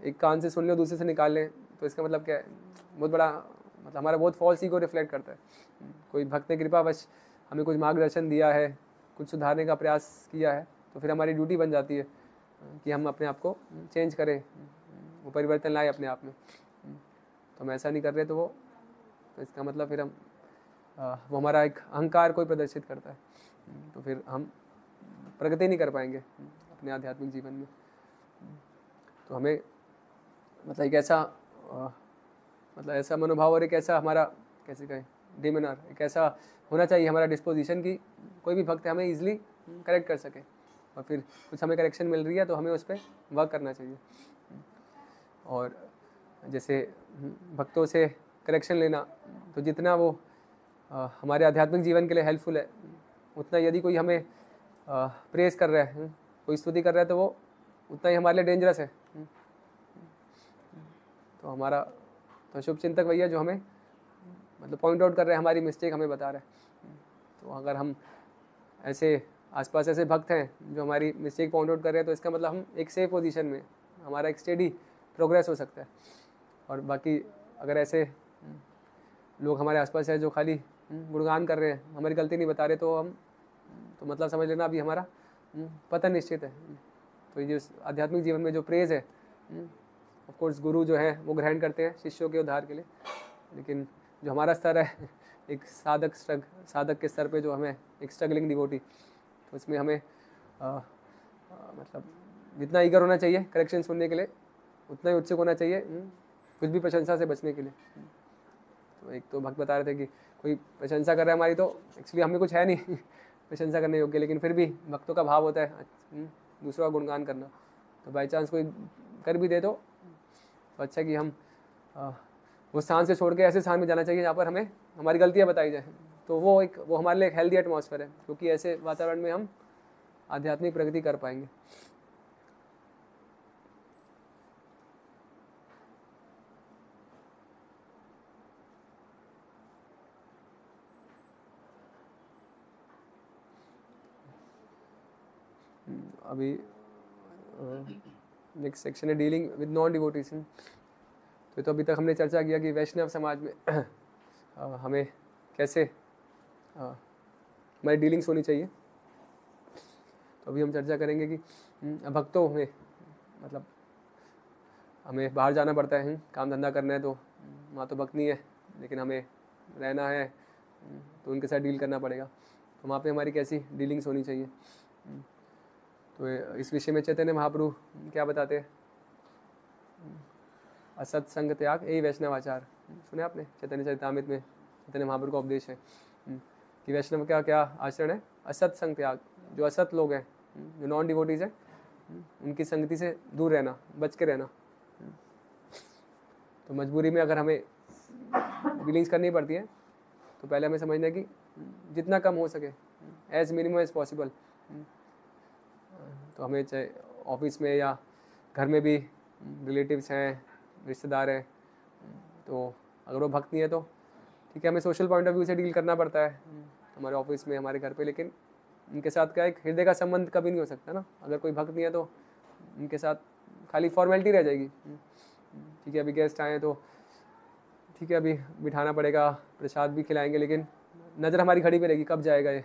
एक कान से सुन लो दूसरे से निकाल लें तो इसका मतलब क्या है, बहुत बड़ा मतलब हमारा बहुत फॉल्स ईगो रिफ्लेक्ट करता है। कोई भक्त ने कृपावश हमें कुछ मार्गदर्शन दिया है, कुछ सुधारने का प्रयास किया है, तो फिर हमारी ड्यूटी बन जाती है कि हम अपने आप को चेंज करें, वो परिवर्तन लाए अपने आप में। तो हम ऐसा नहीं कर रहे तो इसका मतलब फिर हम वो हमारा एक अहंकार कोई प्रदर्शित करता है, तो फिर हम प्रगति नहीं कर पाएंगे अपने आध्यात्मिक जीवन में। तो हमें मतलब एक ऐसा ऐसा मनोभाव और एक ऐसा हमारा कैसे कहें डिमेनर, एक ऐसा होना चाहिए हमारा डिस्पोजिशन कि कोई भी भक्त हमें ईजिली करेक्ट कर सके, और फिर कुछ हमें करेक्शन मिल रही है तो हमें उस पर वर्क करना चाहिए। और जैसे भक्तों से करेक्शन लेना, तो जितना वो हमारे आध्यात्मिक जीवन के लिए हेल्पफुल है, उतना यदि कोई हमें प्रेस कर रहा है, कोई स्तुति कर रहा है, तो वो उतना ही हमारे लिए डेंजरस है। तो हमारा तो शुभ चिंतक भैया जो हमें मतलब पॉइंट आउट कर रहे हैं, हमारी मिस्टेक हमें बता रहे हैं। तो अगर हम ऐसे आसपास ऐसे भक्त हैं जो हमारी मिस्टेक पॉइंट आउट कर रहे हैं, तो इसका मतलब हम एक सेफ पोजीशन में, हमारा एक स्टेडी प्रोग्रेस हो सकता है। और बाकी अगर ऐसे लोग हमारे आसपास है जो खाली गुणगान कर रहे हैं, हमारी गलती नहीं बता रहे, तो हम तो मतलब समझ लेना अभी हमारा पतन निश्चित है। तो ये आध्यात्मिक जीवन में जो प्रेज है, ऑफ कोर्स गुरु जो है वो ग्रहण करते हैं शिष्यों के उद्धार के लिए, लेकिन जो हमारा स्तर है एक साधक के स्तर पे जो हमें एक स्ट्रगलिंग डिवोटी, तो इसमें हमें मतलब जितना ईगर होना चाहिए करेक्शन सुनने के लिए, उतना ही उत्सुक होना चाहिए कुछ भी प्रशंसा से बचने के लिए। तो एक तो भक्त बता रहे थे कि कोई प्रशंसा कर रहा है हमारी, तो एक्चुअली हमें कुछ है नहीं प्रशंसा करने योग्य, लेकिन फिर भी भक्तों का भाव होता है दूसरों का गुणगान करना। तो बाई चांस कोई कर भी दे तो अच्छा कि हम वो स्थान से छोड़ के ऐसे स्थान में जाना चाहिए जहाँ पर हमें हमारी गलतियाँ बताई जाए। तो वो हमारे लिए एक हेल्दी एटमॉस्फेयर है, क्योंकि ऐसे वातावरण में हम आध्यात्मिक प्रगति कर पाएंगे। अभी नेक्स्ट सेक्शन है डीलिंग विद नॉन डिवोटीज। तो अभी तक हमने चर्चा किया कि वैष्णव समाज में हमें कैसे हमारी डीलिंग्स होनी चाहिए। तो अभी हम चर्चा करेंगे कि भक्तों में मतलब हमें बाहर जाना पड़ता है, काम धंधा करना है, तो वहाँ तो भक्त नहीं है, लेकिन हमें रहना है तो उनके साथ डील करना पड़ेगा। तो वहाँ पे हमारी कैसी डीलिंग्स होनी चाहिए। तो इस विषय में चैतन्य महाप्रभु क्या बताते हैं, असत्संग त्याग यही वैष्णव आचार। सुने आपने चैतन्य चरितामृत में चैतन्य महाप्रभु का उपदेश है कि वैष्णव का क्या आचरण है, असत संग त्याग। जो असत लोग हैं, जो नॉन डिवोटीज हैं, उनकी संगति से दूर रहना, बच के रहना। तो मजबूरी में अगर हमें फीलिंग्स करनी पड़ती है तो पहले हमें समझना है कि जितना कम हो सके, एज मिनिमम एज पॉसिबल। तो हमें चाहे ऑफिस में या घर में भी रिलेटिव्स हैं, रिश्तेदार हैं, तो अगर वो भक्त नहीं है तो ठीक है, हमें सोशल पॉइंट ऑफ व्यू से डील करना पड़ता है हमारे ऑफिस में, हमारे घर पे, लेकिन उनके साथ क्या एक हृदय का संबंध कभी नहीं हो सकता ना। अगर कोई भक्त नहीं है तो उनके साथ खाली फॉर्मेलिटी रह जाएगी। ठीक है, अभी गेस्ट आए तो ठीक है, अभी बिठाना पड़ेगा, प्रसाद भी खिलाएंगे, लेकिन नज़र हमारी घड़ी पे रहेगी, कब जाएगा ये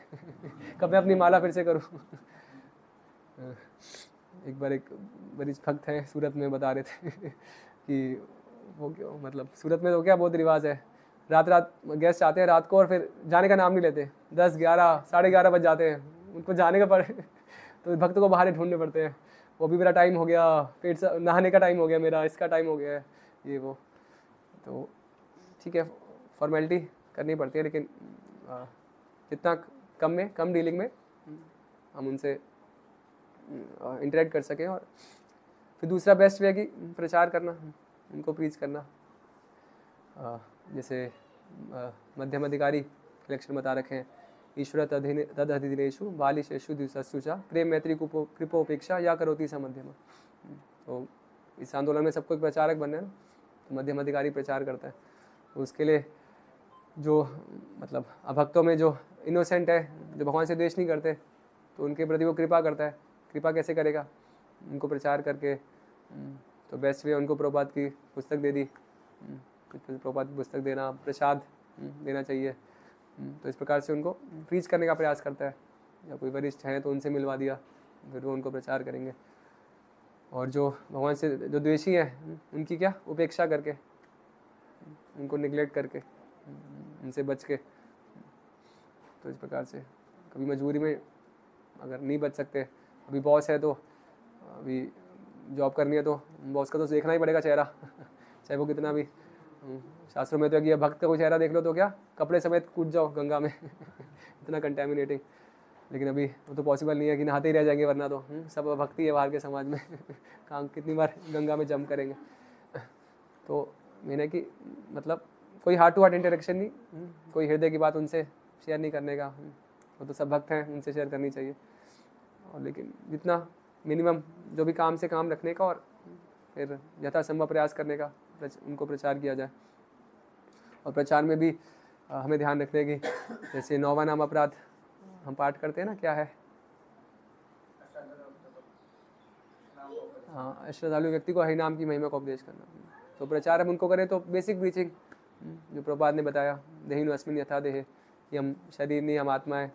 कब मैं अपनी माला फिर से करूँ। एक बार एक वरिष्ठ भक्त हैं सूरत में, बता रहे थे कि वो क्यों, मतलब सूरत में तो क्या बहुत रिवाज है, रात रात गेस्ट आते हैं रात को और फिर जाने का नाम नहीं लेते, 10, 11, 11:30 बज जाते हैं, उनको जाने का पड़े तो भक्त को बाहर ढूंढने पड़ते हैं। वो भी मेरा टाइम हो गया, पेट से नहाने का टाइम हो गया, मेरा इसका टाइम हो गया है, ये वो। तो ठीक है, फॉर्मेलिटी करनी पड़ती है, लेकिन जितना कम डीलिंग में हम उनसे इंटरेक्ट कर सकें। और फिर दूसरा बेस्ट वे है कि प्रचार करना, उनको प्रीच करना। जैसे मध्यम अधिकारी के लक्षण बता रखे हैं, ईश्वर तदधिनेषु बालिशेषु द्विसत्सुचा प्रेम मैत्री कृपोपेक्षा या करोति स मध्यम। तो इस आंदोलन में सबको एक प्रचारक बनना है ना, तो मध्यम अधिकारी प्रचार करता है। तो उसके लिए जो मतलब अभक्तों में जो इनोसेंट है, जो भगवान से द्वेष नहीं करते, तो उनके प्रति वो कृपा करता है। कृपा कैसे करेगा? उनको प्रचार करके। तो बेस्ट वे उनको प्रभुपाद की पुस्तक दे दी, प्रभुपाद की पुस्तक देना, प्रसाद देना चाहिए। तो इस प्रकार से उनको प्रीच करने का प्रयास करता है। या कोई वरिष्ठ हैं तो उनसे मिलवा दिया, फिर वो उनको प्रचार करेंगे। और जो भगवान से जो द्वेषी हैं उनकी क्या उपेक्षा करके, उनको निगलेक्ट करके, उनसे बच के। तो इस प्रकार से कभी मजबूरी में अगर नहीं बच सकते, अभी बॉस है तो अभी जॉब करनी है तो बॉस का तो देखना ही पड़ेगा चेहरा चाहे वो कितना भी। शास्त्रों में तो कि भक्त को चेहरा देख लो तो क्या कपड़े समेत कूद जाओ गंगा में इतना कंटेमिनेटिंग। लेकिन अभी वो तो पॉसिबल नहीं है कि नहाते ही रह जाएंगे, वरना तो सब भक्ति है बाहर के समाज में काम कितनी बार गंगा में जंप करेंगे। तो मैंने कि मतलब कोई हार्ट टू हार्ट इंटरेक्शन नहीं, कोई हृदय की बात उनसे शेयर नहीं करने का। वो तो सब भक्त हैं, उनसे शेयर करनी चाहिए। और लेकिन जितना मिनिमम जो भी काम से काम रखने का, और फिर यथासंभव प्रयास करने का, उनको प्रचार किया जाए। और प्रचार में भी हमें ध्यान रखने की, जैसे 9वां नाम अपराध हम पाठ करते हैं ना, क्या है? हाँ, श्रद्धालु व्यक्ति को हरिनाम की महिमा का उपदेश करना। तो प्रचार हम उनको करें तो बेसिक ब्रीचिंग जो प्रभुपाद ने बताया, देहिनु अस्मिन् यथा देहे, कि हम शरीर नहीं, हम आत्मा है।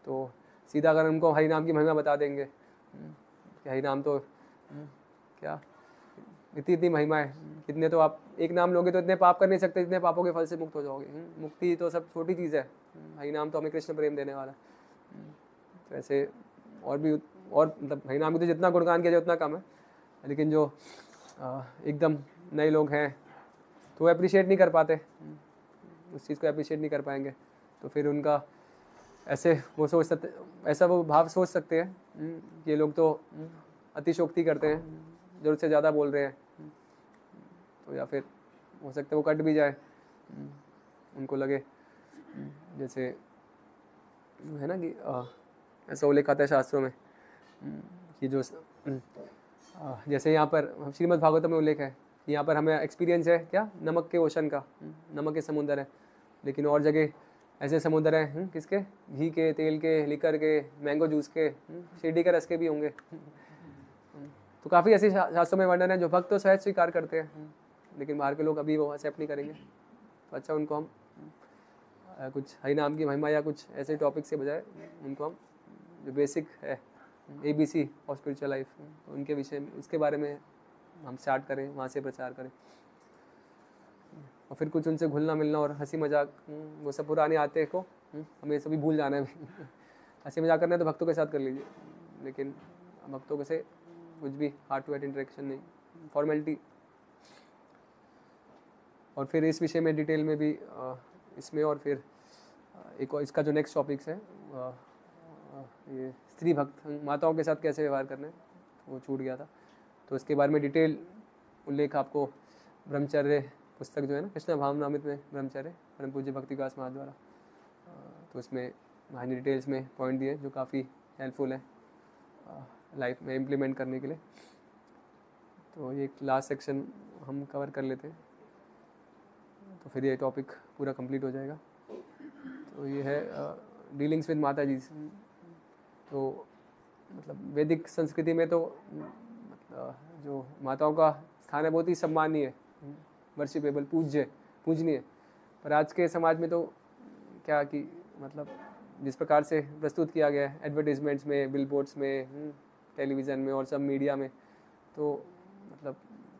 तो सीधा अगर उनको हरिनाम की महिमा बता देंगे कि हरिनाम तो क्या इतनी महिमा है, कितने तो आप एक नाम लोगे तो इतने पाप कर नहीं सकते, इतने पापों के फल से मुक्त हो जाओगे। मुक्ति तो सब छोटी चीज़ है, हरिनाम तो हमें कृष्ण प्रेम देने वाला। तो ऐसे और भी, और मतलब हरिनाम की तो जितना गुणगान किया जाए उतना कम है। लेकिन जो एकदम नए लोग हैं तो वो अप्रिशिएट नहीं कर पाते, उस चीज़ को अप्रिशिएट नहीं कर पाएंगे। तो फिर उनका ऐसे वो सोच सकते, ऐसा वो भाव सोच सकते हैं कि ये लोग तो अतिशोक्ति करते हैं, ज़रूरत से ज़्यादा बोल रहे हैं। तो या फिर हो सकता है वो कट भी जाए, उनको लगे जैसे है ना कि ऐसा उल्लेख आता है शास्त्रों में कि जो जैसे यहाँ पर श्रीमद् भागवतम में उल्लेख है, यहाँ पर हमें एक्सपीरियंस है क्या, नमक के ओशन का, नमक के समुद्र है। लेकिन और जगह ऐसे समुद्र हैं किसके, घी के, तेल के, लिकर के, मैंगो जूस के, शिरडी के रस के भी होंगे। तो काफ़ी ऐसे शास्त्रों में वर्णन है जो भक्त तो सहज स्वीकार करते हैं, लेकिन बाहर के लोग अभी वो एक्सेप्ट नहीं करेंगे। तो अच्छा, उनको हम कुछ हरिनाम की महिमा या कुछ ऐसे टॉपिक से बजाय उनको हम जो बेसिक है ABC ऑफ स्पिरिचुअल लाइफ, तो उनके विषय में, उसके बारे में हम स्टार्ट करें, वहाँ से प्रचार करें। और फिर कुछ उनसे घुलना मिलना और हंसी मजाक, वो सब पुराने आते को हमें सभी भूल जाना है हंसी मजाक करना है तो भक्तों के साथ कर लीजिए, लेकिन भक्तों के से कुछ भी हार्ट टू हार्ट इंटरेक्शन नहीं, फॉर्मेलिटी। और फिर इस विषय में डिटेल में भी इसमें, और फिर एक और इसका जो नेक्स्ट टॉपिक्स है ये स्त्री भक्त माताओं के साथ कैसे व्यवहार करना है, वो छूट गया था, तो इसके बारे में डिटेल उल्लेख आपको ब्रह्मचर्य पुस्तक जो है ना कृष्ण भावनामृत में ब्रह्मचर्य परम पूज्य भक्ति विकास महाराज द्वारा, तो इसमें मैंने डिटेल्स में पॉइंट दिए जो काफ़ी हेल्पफुल है लाइफ में इम्प्लीमेंट करने के लिए। तो ये एक लास्ट सेक्शन हम कवर कर लेते हैं, तो फिर ये टॉपिक पूरा कंप्लीट हो जाएगा। तो ये है डीलिंग्स विद माता जी। तो मतलब वैदिक संस्कृति में तो जो माताओं का स्थान है बहुत ही सम्मानीय, वर्शिपेबल, पूजनीय, पर आज के समाज में तो क्या कि मतलब जिस प्रकार से प्रस्तुत किया गया है एडवर्टीजमेंट्स में, बिलबोर्ड्स में, टेलीविज़न में और सब मीडिया में, तो मतलब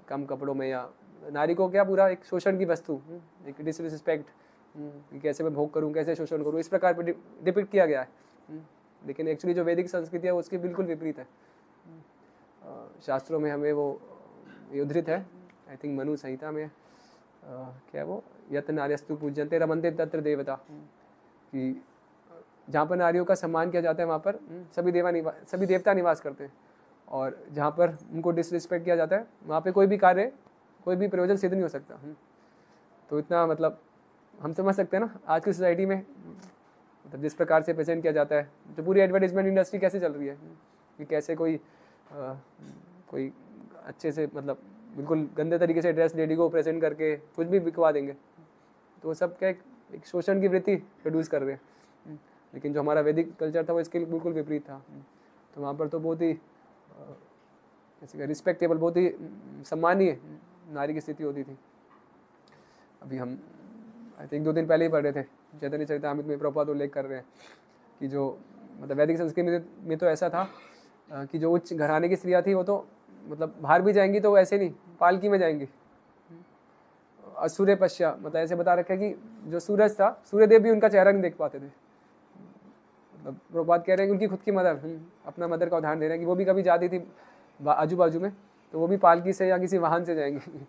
कम कपड़ों में या नारी को क्या पूरा एक शोषण की वस्तु, एक डिसरिस्पेक्ट, कैसे मैं भोग करूं, कैसे शोषण करूं, इस प्रकार पर डिपिक्ट किया गया है। लेकिन एक्चुअली जो वैदिक संस्कृति है उसके बिल्कुल विपरीत है। शास्त्रों में हमें वो उद्धृत है, आई थिंक मनु संहिता में क्या वो यत नार्यस्तु पूज्यन्ते रमन्ते तत्र देवता, कि जहाँ पर नारियों का सम्मान किया जाता है वहाँ पर सभी देवता निवास करते हैं, और जहाँ पर उनको डिसरिस्पेक्ट किया जाता है वहाँ पे कोई भी कार्य, कोई भी प्रयोजन सिद्ध नहीं हो सकता। तो इतना मतलब हम समझ सकते हैं ना आज की सोसाइटी में मतलब जिस प्रकार से प्रेजेंट किया जाता है, जो पूरी एडवर्टीजमेंट इंडस्ट्री कैसे चल रही है, कि कैसे कोई अच्छे से मतलब बिल्कुल गंदे तरीके से ड्रेस लेडी को प्रेजेंट करके कुछ भी बिकवा देंगे, तो वो सब क्या एक शोषण की वृत्ति प्रोड्यूस कर रहे हैं। लेकिन जो हमारा वैदिक कल्चर था वो इसके बिल्कुल विपरीत था। तो वहाँ पर तो बहुत ही रिस्पेक्टेबल, बहुत ही सम्मानीय नारी की स्थिति होती थी। अभी हम आई थिंक 2 दिन पहले ही पढ़ रहे थे चैतन्य चरितामृत में प्रभुपाद उल्लेख कर रहे हैं कि जो मतलब वैदिक संस्कृति में तो ऐसा था कि जो उच्च घराने की स्त्रियाँ थी वो तो मतलब बाहर भी जाएंगी तो ऐसे नहीं, पालकी में जाएंगी। सूर्य पश्या मतलब ऐसे बता रखा है कि जो सूरज था, सूर्यदेव भी उनका चेहरा नहीं देख पाते थे। मतलब प्रभुपाद कह रहे हैं कि उनकी खुद की मदर, अपना मदर का उदाहरण दे रहे हैं कि वो भी कभी जाती थी आजू बाजू में, तो वो भी पालकी से या किसी वाहन से जाएंगी।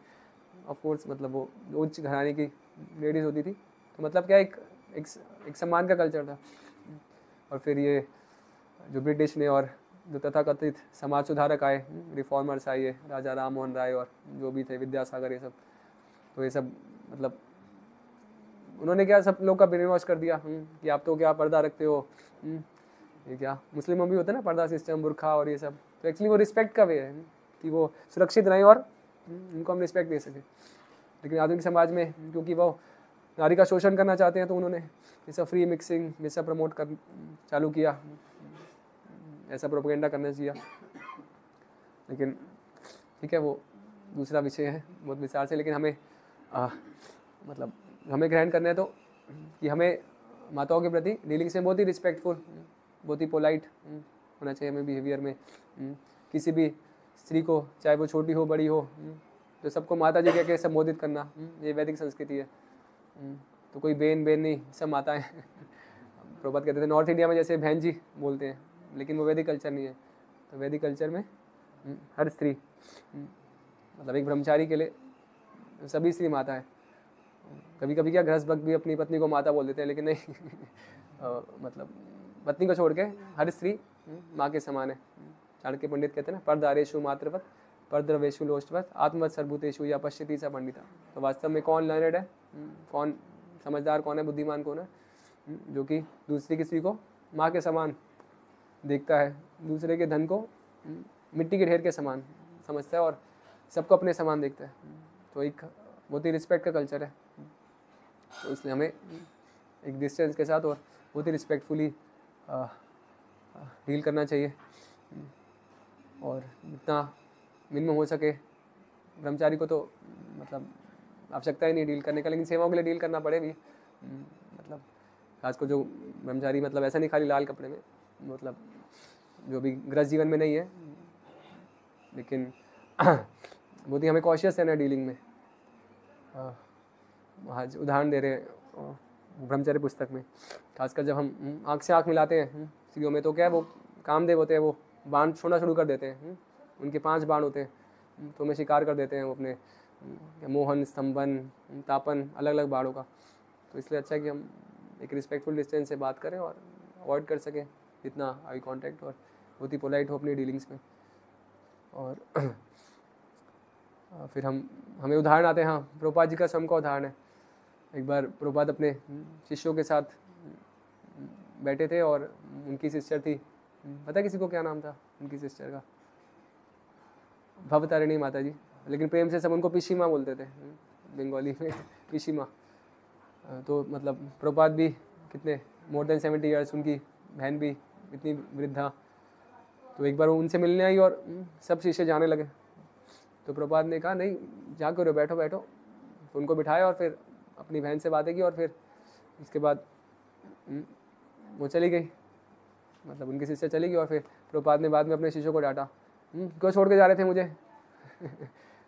ऑफ कोर्स मतलब वो उच्च घराने की लेडीज होती थी, तो मतलब क्या एक सम्मान का कल्चर था। और फिर ये जो ब्रिटिश ने और जो तथाकथित समाज सुधारक आए, रिफॉर्मर्स आए, राजा राम मोहन राय और जो भी थे विद्यासागर, ये सब, तो ये सब मतलब उन्होंने क्या सब लोग का ब्रेन वॉश कर दिया कि आप तो क्या पर्दा रखते हो, ये क्या मुस्लिमों भी होता है ना पर्दा सिस्टम, बुरखा और ये सब। तो एक्चुअली वो रिस्पेक्ट का वे है कि वो सुरक्षित रहें और उनको हम रिस्पेक्ट दे सकें। लेकिन आधुनिक समाज में क्योंकि वो नारी का शोषण करना चाहते हैं, तो उन्होंने ये सब फ्री मिक्सिंग ये सब प्रमोट कर चालू किया, ऐसा प्रोपेगेंडा करना चाहिए। लेकिन ठीक है, वो दूसरा विषय है बहुत विस्तार से। लेकिन हमें मतलब हमें ग्रहण करना है तो कि हमें माताओं के प्रति डीलिंग्स में बहुत ही रिस्पेक्टफुल, बहुत ही पोलाइट होना चाहिए हमें बिहेवियर में। किसी भी स्त्री को चाहे वो छोटी हो बड़ी हो, तो सबको माता जी कह के संबोधित करना, ये वैदिक संस्कृति है। तो कोई बेन नहीं, सब माताएं। प्रभुपाद कहते थे नॉर्थ इंडिया में जैसे बहन जी बोलते हैं, लेकिन वो वैदिक कल्चर नहीं है। तो वैदिक कल्चर में हर स्त्री मतलब एक ब्रह्मचारी के लिए सभी स्त्री माता है। कभी कभी क्या गृहस्थ भक्त भी अपनी पत्नी को माता बोल देते हैं, लेकिन नहीं मतलब पत्नी को छोड़ के हर स्त्री माँ के समान है। चाणक्य पंडित कहते हैं ना, परदारेशु मातृवत परद्रवेशु लोष्टवत आत्मवत सर्वभूतेषु या पश्यति स पंडिता। तो वास्तव में कौन लर्नेड है, कौन समझदार, कौन है बुद्धिमान, कौन है जो कि दूसरी की स्त्री को माँ के समान देखता है, दूसरे के धन को मिट्टी के ढेर के समान समझता है और सबको अपने समान देखता है। तो एक बहुत ही रिस्पेक्ट का कल्चर है। तो इसलिए हमें एक डिस्टेंस के साथ और बहुत ही रिस्पेक्टफुली डील करना चाहिए, और जितना मिनिमम हो सके। ब्रह्मचारी को तो मतलब आवश्यकता ही नहीं डील करने का, लेकिन सेवाओं के लिए डील करना पड़े भी। मतलब खास को जो ब्रह्मचारी मतलब ऐसा नहीं खाली लाल कपड़े में, मतलब जो भी गृहस्थ जीवन में नहीं है, लेकिन बहुत ही हमें कॉशियस रहना डीलिंग में। वहाँ उदाहरण दे रहे हैं ब्रह्मचर्य पुस्तक में, खासकर जब हम आँख से आँख मिलाते हैं स्त्रियों में, तो क्या है वो कामदेव होते हैं, वो बाण छोड़ना शुरू कर देते हैं। उनके 5 बाण होते हैं, तो हमें शिकार कर देते हैं वो अपने मोहन, स्तंभन, तापन, अलग अलग बाणों का। तो इसलिए अच्छा है कि हम एक रिस्पेक्टफुल डिस्टेंस से बात करें और अवॉइड कर सकें जितना आई कांटेक्ट, और बहुत ही पोलाइट हो अपनी डीलिंग्स में। और फिर हमें उदाहरण आते हैं। हाँ, प्रभुपाद जी का स्वयं का उदाहरण है। एक बार प्रभुपाद अपने शिष्यों के साथ बैठे थे और उनकी सिस्टर थी, पता है किसी को क्या नाम था उनकी सिस्टर का? भवतारिणी माता जी, लेकिन प्रेम से सब उनको पिशी माँ बोलते थे बंगाली में, पिशी माँ। तो मतलब प्रभुपाद भी कितने मोर देन 70 ईयर्स, उनकी बहन भी इतनी वृद्धा। तो एक बार वो उनसे मिलने आई और सब शिष्य जाने लगे। तो प्रभुपाद ने कहा नहीं जा करो, बैठो बैठो। तो उनको बिठाया और फिर अपनी बहन से बातें की, और फिर उसके बाद वो चली गई, मतलब उनकी सिस्टर चली गई। और फिर प्रभुपाद ने बाद में अपने शिष्यों को डांटा, क्यों छोड़ के जा रहे थे मुझे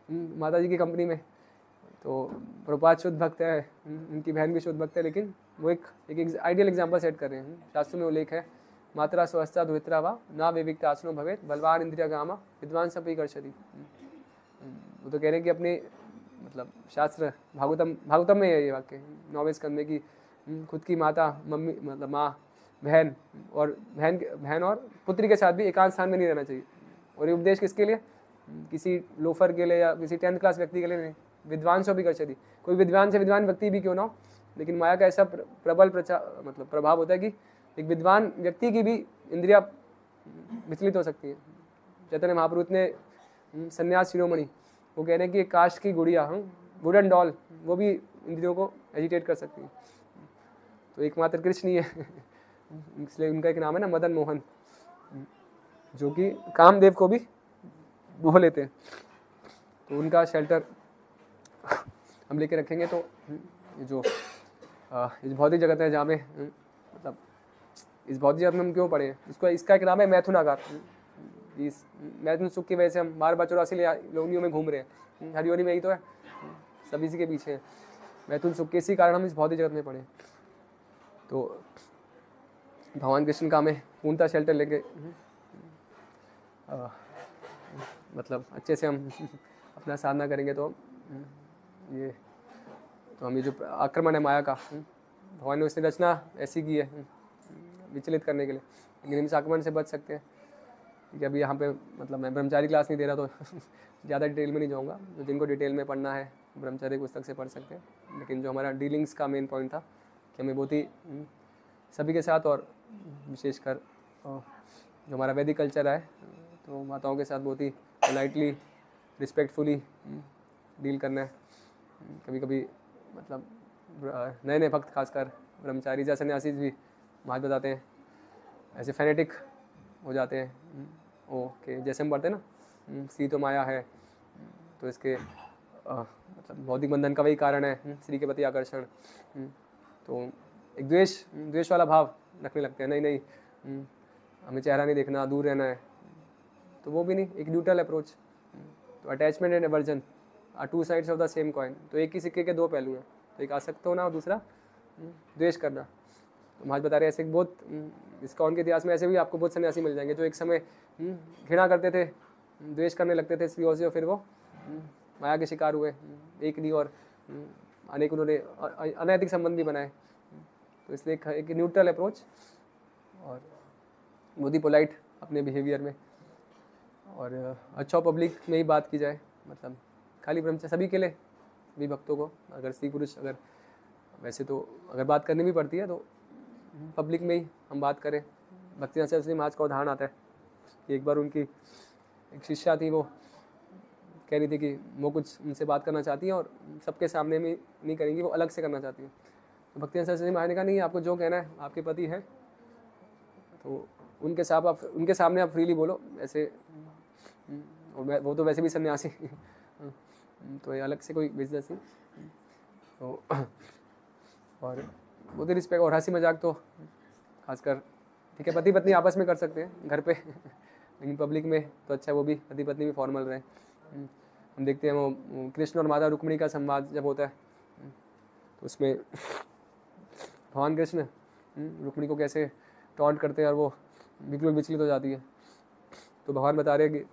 माता जी की कंपनी में। तो प्रभुपाद शुद्ध भक्त है, उनकी बहन भी शुद्ध भक्त है, लेकिन वो एक आइडियल एग्जाम्पल सेट कर रहे हैं। शास्त्रों में उल्लेख है, मात्रा स्वस्था दुहित्रा वा ना विविक्त आसनो भवेत बलवान इंद्रिया गामा विद्वान सभी कर्षति। वो तो कह रहे हैं कि अपने मतलब शास्त्र भागवतम में है ये वाक्य 9वें स्कंद में, कि खुद की माता, मम्मी मतलब माँ, बहन और पुत्री के साथ भी एकांत स्थान में नहीं रहना चाहिए। और ये उपदेश किसके लिए? किसी लोफर के लिए या किसी 10th क्लास व्यक्ति के लिए नहीं, विद्वान से भी कर सकती। कोई विद्वान से विद्वान व्यक्ति भी क्यों ना हो, लेकिन माया का ऐसा प्रबल मतलब प्रभाव होता है कि एक विद्वान व्यक्ति की भी इंद्रिया विचलित हो सकती है। चैतन्य महाप्रभु ने संन्यास शिरोमणि, वो कह रहे हैं कि काश की गुड़िया, वुडन डॉल, वो भी इंद्रियों को एजिटेट कर सकती है। तो एकमात्र कृष्ण ही है इसलिए उनका एक नाम है ना मदन मोहन, जो कि कामदेव को भी मोह लेते हैं। तो उनका शेल्टर हम लेके रखेंगे। तो जो इस भौतिक जगत है जहाँ में मतलब इस भौतिक जगत में हम क्यों पढ़े, इसका एक नाम है मैथुनागार। इस मैथुन सुख की वजह से हम 12 योनियों में घूम रहे हैं। हर योनि में यही तो है, सब इसी के पीछे है। मैथुन सुख के इसी कारण हम इस भौतिक जगत में पढ़े। तो भगवान कृष्ण का हमें पूर्णतः शेल्टर लेके मतलब अच्छे से हम अपना साधना करेंगे तो हम ये जो आक्रमण है माया का, भगवान ने उसने रचना ऐसी की है विचलित करने के लिए, लेकिन इस आक्रमण से बच सकते हैं। कि अभी यहाँ पे मतलब मैं ब्रह्मचारी क्लास नहीं दे रहा तो ज़्यादा डिटेल में नहीं जाऊँगा। जो जिनको डिटेल में पढ़ना है ब्रह्मचारी पुस्तक से पढ़ सकते हैं। लेकिन जो हमारा डीलिंग्स का मेन पॉइंट था कि हमें बहुत ही सभी के साथ, और विशेषकर जो हमारा वैदिक कल्चर है, तो माताओं के साथ बहुत ही पोलाइटली रिस्पेक्टफुली डील करना है। कभी कभी मतलब नए नए भक्त, खासकर ब्रह्मचारी या सन्यासी भी महाज बताते हैं, ऐसे फैनेटिक हो जाते हैं। ओके, जैसे हम पढ़ते हैं ना, स्त्री तो माया है, तो इसके मतलब भौतिक बंधन का वही कारण है, स्त्री के प्रति आकर्षण। तो एक द्वेष वाला भाव रखने लगते हैं, नहीं हमें चेहरा नहीं देखना, दूर रहना है। तो वो भी नहीं, एक न्यूट्रल अप्रोच। तो attachment and aversion are two sides of the same coin. तो एक ही सिक्के के दो पहलू हैं, तो एक आसक्त होना और दूसरा द्वेष करना। तो महाज बता रहे ऐसे बहुत इस्कॉन के इतिहास में ऐसे भी आपको बहुत सन्यासी मिल जाएंगे जो एक समय घृणा करते थे, द्वेष करने लगते थे स्त्रियों से, और फिर वो माया के शिकार हुए, एक नहीं और अनेक उन्होंने अनैतिक संबंध भी बनाए। तो इसलिए एक न्यूट्रल अप्रोच और बहुत ही पोलाइट अपने बिहेवियर में, और अच्छा पब्लिक में ही बात की जाए। मतलब खाली ब्रह्मचारी सभी के लिए भी भक्तों को, अगर स्त्री पुरुष अगर वैसे तो अगर बात करनी भी पड़ती है तो पब्लिक में ही हम बात करें। भक्ति सरस्वती महाराज का उदाहरण आता है कि एक बार उनकी एक शिष्या थी, वो कह रही थी कि वो कुछ उनसे बात करना चाहती है और सबके सामने में नहीं करेंगी, वो अलग से करना चाहती है। तो भक्ति सरस्वती महाराज ने कहा नहीं, आपको जो कहना है, आपके पति है तो उनके सामने आप फ्रीली बोलो ऐसे, और वो तो वैसे भी सन्यासी तो ये अलग से कोई बिजनेस नहीं। तो और बहुत ही रिस्पेक्ट और हंसी मजाक तो खासकर ठीक है, पति पत्नी आपस में कर सकते हैं घर पे लेकिन पब्लिक में तो अच्छा है वो भी पति पत्नी भी फॉर्मल रहे। हम देखते हैं वो कृष्ण और माता रुक्मिणी का संवाद जब होता है तो उसमें भगवान कृष्ण रुक्मिणी को कैसे टॉन्ट करते हैं और वो बिल्कुल विचलित हो जाती है। तो भगवान बता रहे हैं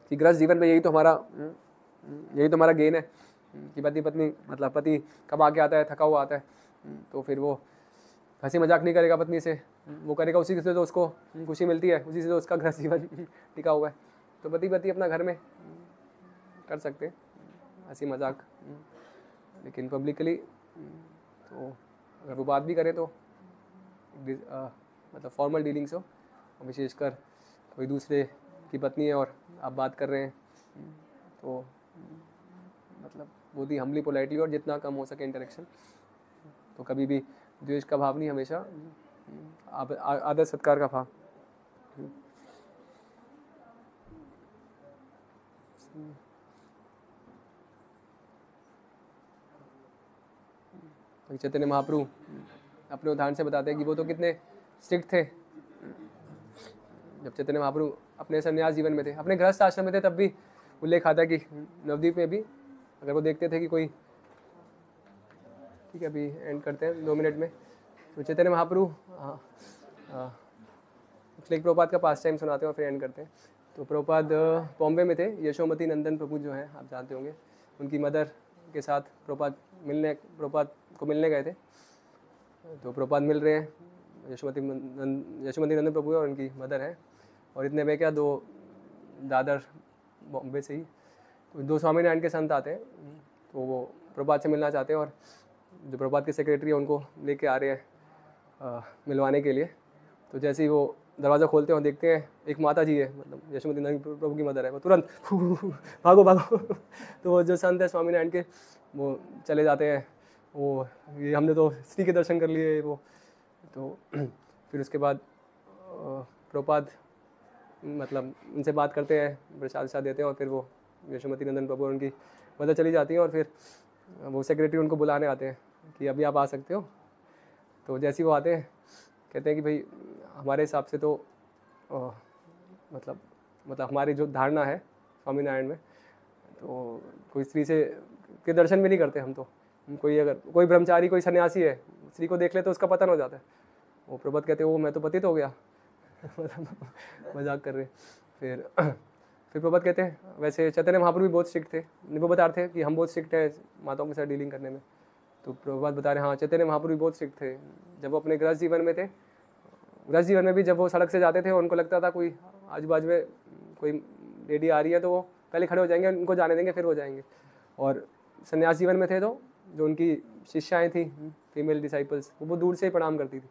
कि गृहस्थ जीवन में यही तो हमारा गेन है कि पति पत्नी मतलब पति कब आके आता है, थका हुआ आता है, तो फिर वो हंसी मजाक नहीं करेगा पत्नी से, वो करेगा उसी से तो उसको खुशी मिलती है, उसी से तो उसका गृह जीवन टिका हुआ है। तो पति पति अपना घर में कर सकते हैं हंसी मजाक, लेकिन पब्लिकली तो अगर वो बात भी करें तो मतलब फॉर्मल डीलिंग्स हो, विशेषकर कोई दूसरे की पत्नी है और आप बात कर रहे हैं तो मतलब बहुत ही हम्बली पोलाइटली और जितना कम हो सके इंटरेक्शन, तो कभी भी द्वेष का भाव नहीं, हमेशा आदर सत्कार का भाव। चैतन्य महाप्रभु अपने उदाहरण से बताते हैं कि वो तो कितने स्ट्रिक्ट थे। जब चैतन्य महाप्रभु अपने संन्यास जीवन में थे, अपने गृहस्थ आश्रम में थे, तब भी उल्लेख आता है कि नवद्वीप में भी अगर वो देखते थे कि कोई, ठीक है अभी एंड करते हैं 2 मिनट में, तो चैतन्य महाप्रभु एक प्रभुपाद का पास टाइम सुनाते हैं और फिर एंड करते हैं। तो प्रभुपाद बॉम्बे में थे, यशोमती नंदन प्रभु जो हैं आप जानते होंगे, उनकी मदर के साथ प्रभुपाद को मिलने गए थे। तो प्रभुपाद मिल रहे हैं, यशोमती नंदन प्रभु है और उनकी मदर है, और इतने में क्या 2 दादर बॉम्बे से ही तो 2 स्वामीनारायण के संत आते हैं, तो वो प्रभुपाद से मिलना चाहते हैं और जो प्रभुपाद के सेक्रेटरी है उनको लेके आ रहे हैं मिलवाने के लिए। तो जैसे ही वो दरवाज़ा खोलते हैं और देखते हैं एक माता जी है, मतलब यशोमती नंदन प्रभु की मदर है, वो तुरंत भागो भागो तो वो जो संत है स्वामीनारायण के वो चले जाते हैं, वो ये हमने तो श्री के दर्शन कर लिए वो। तो फिर उसके बाद प्रभुपाद मतलब उनसे बात करते हैं, प्रसाद देते हैं और फिर वो यशोमती नंदन प्रभु और उनकी मदर चली जाती है और फिर वो सेक्रेटरी उनको बुलाने आते हैं कि अभी आप आ सकते हो। तो जैसे ही वो आते हैं कहते हैं कि भाई हमारे हिसाब से तो मतलब हमारी जो धारणा है स्वामीनारायण में, तो कोई स्त्री से के दर्शन भी नहीं करते हम तो, कोई अगर कोई ब्रह्मचारी कोई सन्यासी है स्त्री को देख ले तो उसका पतन हो जाता है। वो प्रभुपाद कहते हैं वो मैं तो पतित हो गया मजाक कर रहे। फिर प्रभुपाद कहते हैं वैसे चैतन्य महाप्रभु भी बहुत स्ट्रिक्ट थे, वो बता रहे थे कि हम बहुत स्ट्रिक्ट है माताओं के साथ डीलिंग करने में। तो प्रभुपाद बता रहे हाँ चैतन्य महाप्रभु भी बहुत स्ट्रिक्ट थे। जब वो अपने गृहस्थ जीवन में थे, गृहस्थ जीवन में भी जब वो सड़क से जाते थे उनको लगता था कोई आजू बाजू में कोई लेडी आ रही है तो वो पहले खड़े हो जाएंगे, उनको जाने देंगे फिर वो जाएंगे। और संन्यास जीवन में थे तो जो उनकी शिष्याएँ थी फीमेल डिसाइपल्स वो दूर से ही प्रणाम करती थी।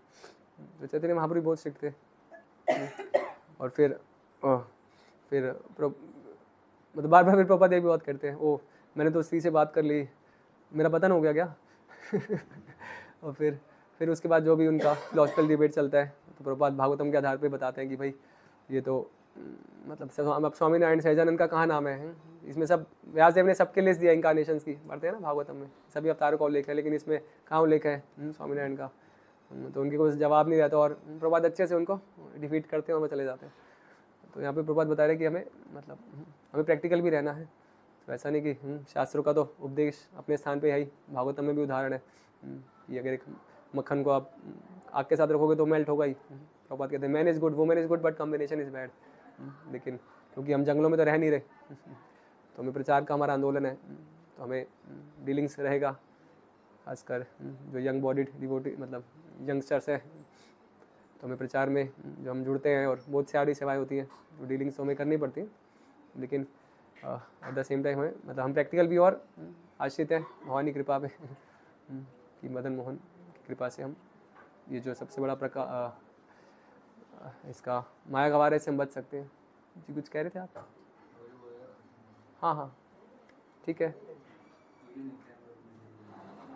तो चैतन्य महाप्रभु बहुत स्ट्रिक्ट थे। और फिर मतलब बार बार फिर प्रभुपाद ये भी बात करते हैं, ओ मैंने तो स्त्री से बात कर ली, मेरा पतन हो गया क्या और फिर उसके बाद जो भी उनका फिलॉसफिकल डिबेट चलता है तो प्रभुपाद भागवतम के आधार पे बताते हैं कि भाई ये तो मतलब स्वामीनारायण सहजानंद का कहाँ नाम है, इसमें सब व्यासदेव ने सबके लिस्ट दिया इंकारनेशंस की, पढ़ते हैं ना भागवतम में सभी अवतारों का उल्लेख है, लेकिन इसमें कहाँ उल्लेख है स्वामीनारायण का। तो उनके कोई जवाब नहीं रहता और प्रभुपाद अच्छे से उनको डिफीट करते हैं और वो चले जाते हैं। तो यहाँ पे प्रभुपाद बता रहे हैं कि हमें प्रैक्टिकल भी रहना है। तो ऐसा नहीं कि शास्त्रों का तो उपदेश अपने स्थान पे है ही, भागवतम में भी उदाहरण है कि अगर एक मक्खन को आप आग के साथ रखोगे तो मेल्ट होगा ही। प्रभुपाद कहते हैं man is good women is good but combination is bad. लेकिन क्योंकि हम जंगलों में तो रह नहीं रहे तो हमें प्रचार का हमारा आंदोलन है, तो हमें डीलिंग्स रहेगा, खासकर जो यंग बॉडीड डिवोटी मतलब यंगस्टर्स है, तो हमें प्रचार में जो हम जुड़ते हैं और बहुत सारी सेवाएं होती हैं तो डीलिंग्स तो हमें करनी पड़ती हैं। लेकिन एट द सेम टाइम हमें मतलब हम प्रैक्टिकल भी और आश्रित हैं भगवान की कृपा पे कि मदन मोहन की कृपा से हम ये जो सबसे बड़ा इसका माया गवार है से हम बच सकते हैं। जी कुछ कह रहे थे आप? हाँ ठीक है।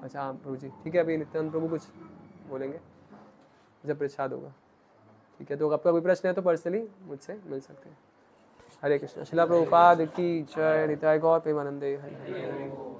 अच्छा हाँ प्रभु जी ठीक है, अभी नित्यानंद प्रभु कुछ बोलेंगे जब प्रसाद होगा, ठीक है। तो आपका कोई प्रश्न है तो पर्सनली मुझसे मिल सकते हैं। हरे कृष्ण। शिला प्रभुपाद की जय। निताय गौर प्रेमानंदे। हरि हरि।